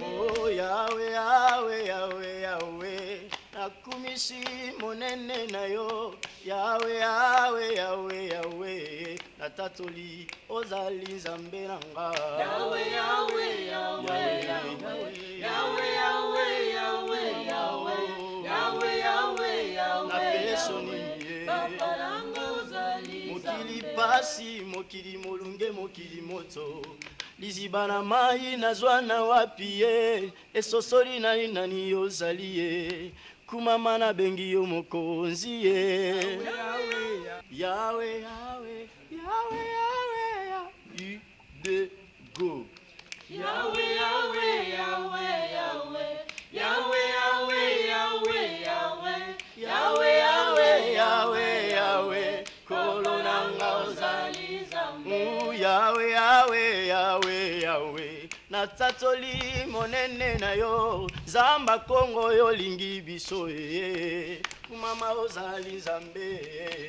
Oh Yahweh, Yahweh, Yahweh, Yahweh, nakumisi monene na yo. Yahweh, Yahweh, Yahweh, Yahweh, natatoli ozali nzambe nanga. Yahweh, Yahweh, Yahweh, Yahweh, Yahweh, Yahweh, Yahweh, Yahweh, Yahweh, Yahweh, Yahweh, napeso nini Papa nanga ozali mokili pasi, mokili molunge, mokili moto. Liziba na mai nazwa na wapi ye, esosoli nani nani ozali ye, kumama na bengi yo mokonzi ye. Yahweh, Yahweh, Yahweh, Yahweh, de go. Yahweh, Yahweh, Yahweh, Yahweh, Yahweh, Yahweh, Yahweh, Yahweh, Yahweh, Yahweh, Yahweh, Yahweh, kolonanga ozali nzambe. Yahweh, Yahweh, Yahweh, Yahweh, natatoli monene na yo, zamba kongo yo lingi biso ye, kumama ozali nzambe.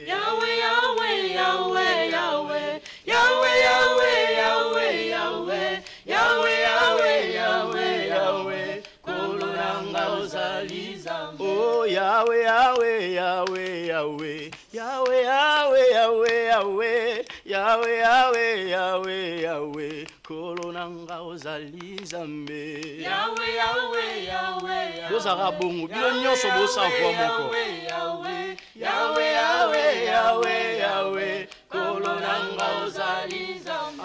Yahweh, Yahweh, Yahweh, Yahweh, Yahweh, Yahweh, Yahweh, Yahweh, Yahweh, Yahweh, Yahweh, Yahweh, kolonanga ozali nzambe. Oh Yahweh, Yahweh, Yahweh, Yahweh, Yahweh, Yahweh, Yahweh, Yahweh, Yahweh, Yahweh, Yahweh, Yahweh, kolonanga ozali nzambe. Yahweh, Yahweh, Yahweh, bozaka bongo bino nyonso bosavwa moko. Yahweh, Yahweh, Yahweh, Yahweh, Yahweh, kolonanga ozali nzambe.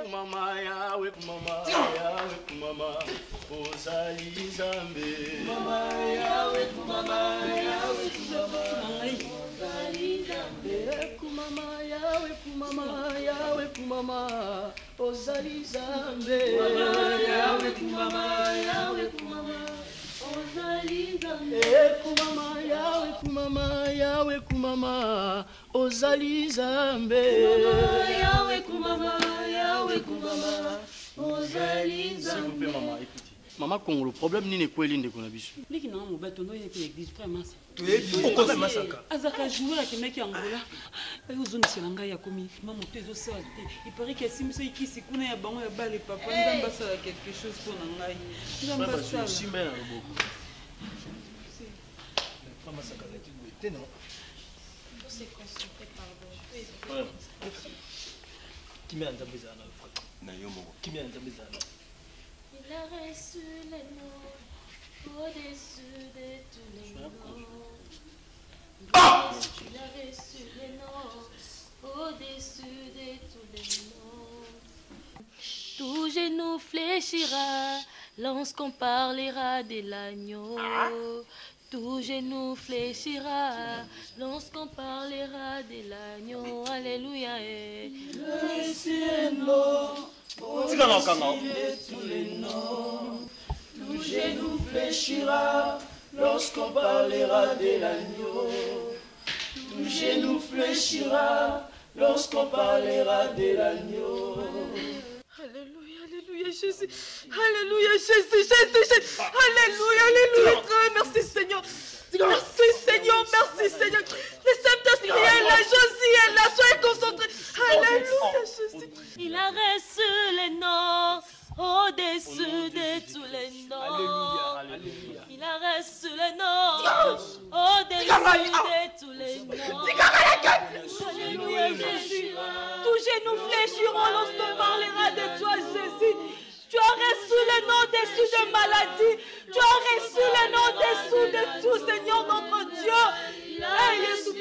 Kumama Yahweh, kumama Yahweh, kumama ozali nzambe. Kumama Yahweh, kumama Yahweh, kumama ozali nzambe. Kumama Yahweh, kumama Yahweh, kumama ozali nzambe. Kumama Yahweh, kumama Yahweh, kumama ozali nzambe. Kumama Yahweh, kumama Yahweh, kumama ozali nzambe. Kumama Yahweh, kumama Yahweh, kumama ozali nzambe. Mama Congo, le problème ni ne kweli ndeko na biso. Leki na mo beto no yepe l'église vraiment ça. Pourquoi c'est massacre? Azaka jouer avec mec Angola. Ayo zone selanga ya komi. Maman tezo sala te. Il paraît que simso ikisi kuna ya bango ya bale papa ndamba sala quelque chose pour ngai. Ndamba sala. Simba na loboko. Pas massacre la tibouté non. Faut se concentrer pardon. Qui met en zambezana le frère. Na yo moko. Qui met en zambezana. Il a reçu les noms au-dessus de tous les noms. Il a reçu les noms au-dessus de tous les noms. Tout genou fléchira lorsqu'on parlera de l'agneau. Tout genou fléchira lorsqu'on parlera de l'agneau. Alléluia. Tous les noms, tout genou fléchira lorsqu'on parlera de l'agneau. Tout genou fléchira lorsqu'on parlera de l'agneau. Alléluia, Alléluia Jésus. Alléluia Jésus, Jésus, Jésus. Alléluia, Alléluia. Merci Seigneur. Merci Seigneur, merci Seigneur. Le Saint-Esprit est là, Josie est là, soyez concentrés. Alléluia Jésus. Il a reçu les noms au-dessus de tous les noms. Il a reçu les noms au-dessus de tous les noms. Alléluia Jésus. Tous genou fléchiront lorsqu'on parlera de toi Jésus. Tu as reçu le nom au-dessus de maladie. Tu as reçu le nom au-dessus de tout, Seigneur notre Dieu. Jésus,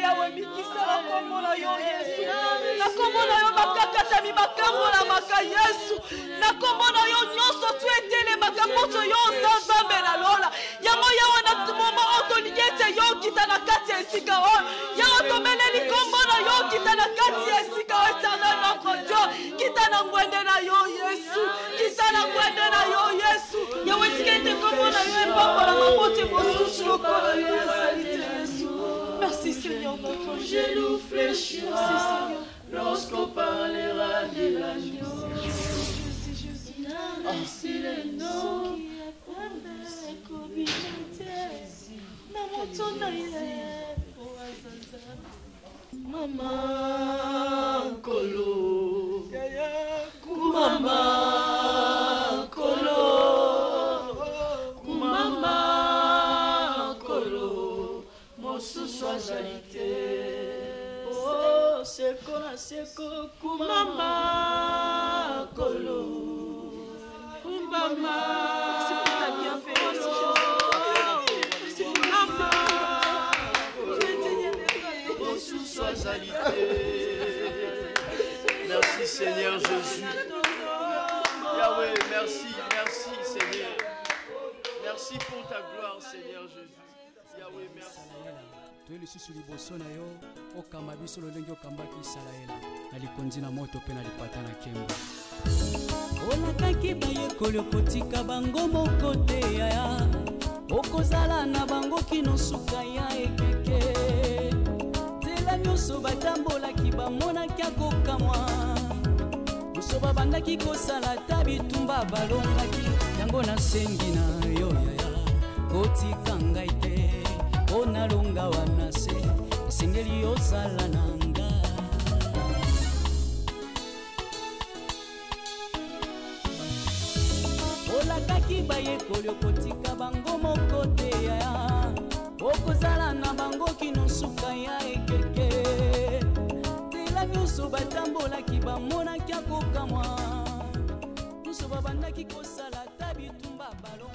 Yahweh mikisala kombo na yo Yesu. Na kombo na yo bakakatami bakambo na maka Yesu. Na kombo na yo nyonso tu es nyonso yo oza nzambe na lola yango yawa na moma otolingi ete yo okita na kati ya esika oyo yawa tomeleli kombo na yo okita na kati ya esika oyo éternel notre Dieu kita na ngwende na yo Yesu kita na ngwende na yo Yesu yawe tika ete kombo na yo epambola mabote mosusu lokola yo ezali te Yesu. Merci Seigneur notre Dieu. Genou fléchira Merci Seigneur lorsqu'on parlera de l'agneau. Merci les noms qui appellent la communauté. Maman Kolo, Kumama Kolo, Kumama Kolo, mosusu azalite. Oh, seko na seko, Kumama Kolo, Kumama. C'est pour ta bienveillance. Merci Seigneur Jésus. Yahweh, merci, merci Seigneur. Merci pour ta gloire Seigneur Jésus. Yahweh, merci. toyeli susu liboso na yo okamba biso lolenge okambaki Isalaela na likonzi na moto mpe na lipata na nkembo olakaki bayekoli okotika bango moko te yaya okozala na bango kino suka ya ekeke nzela nyonso batambolaki bamonaki akokamwa nyonso babandaki kosala ta bitumba balongaki yango nasengi na yo yaya kotika ngai te mpo nalonga wana se esengeli ozala na nga olakaki bayekoli okotika bango moko te yaya okozala na bango kino suka ya ekeke nzela nyonso batambolaki bamonaki akokamwa nyonso babandaki kosala ta bitumba balonga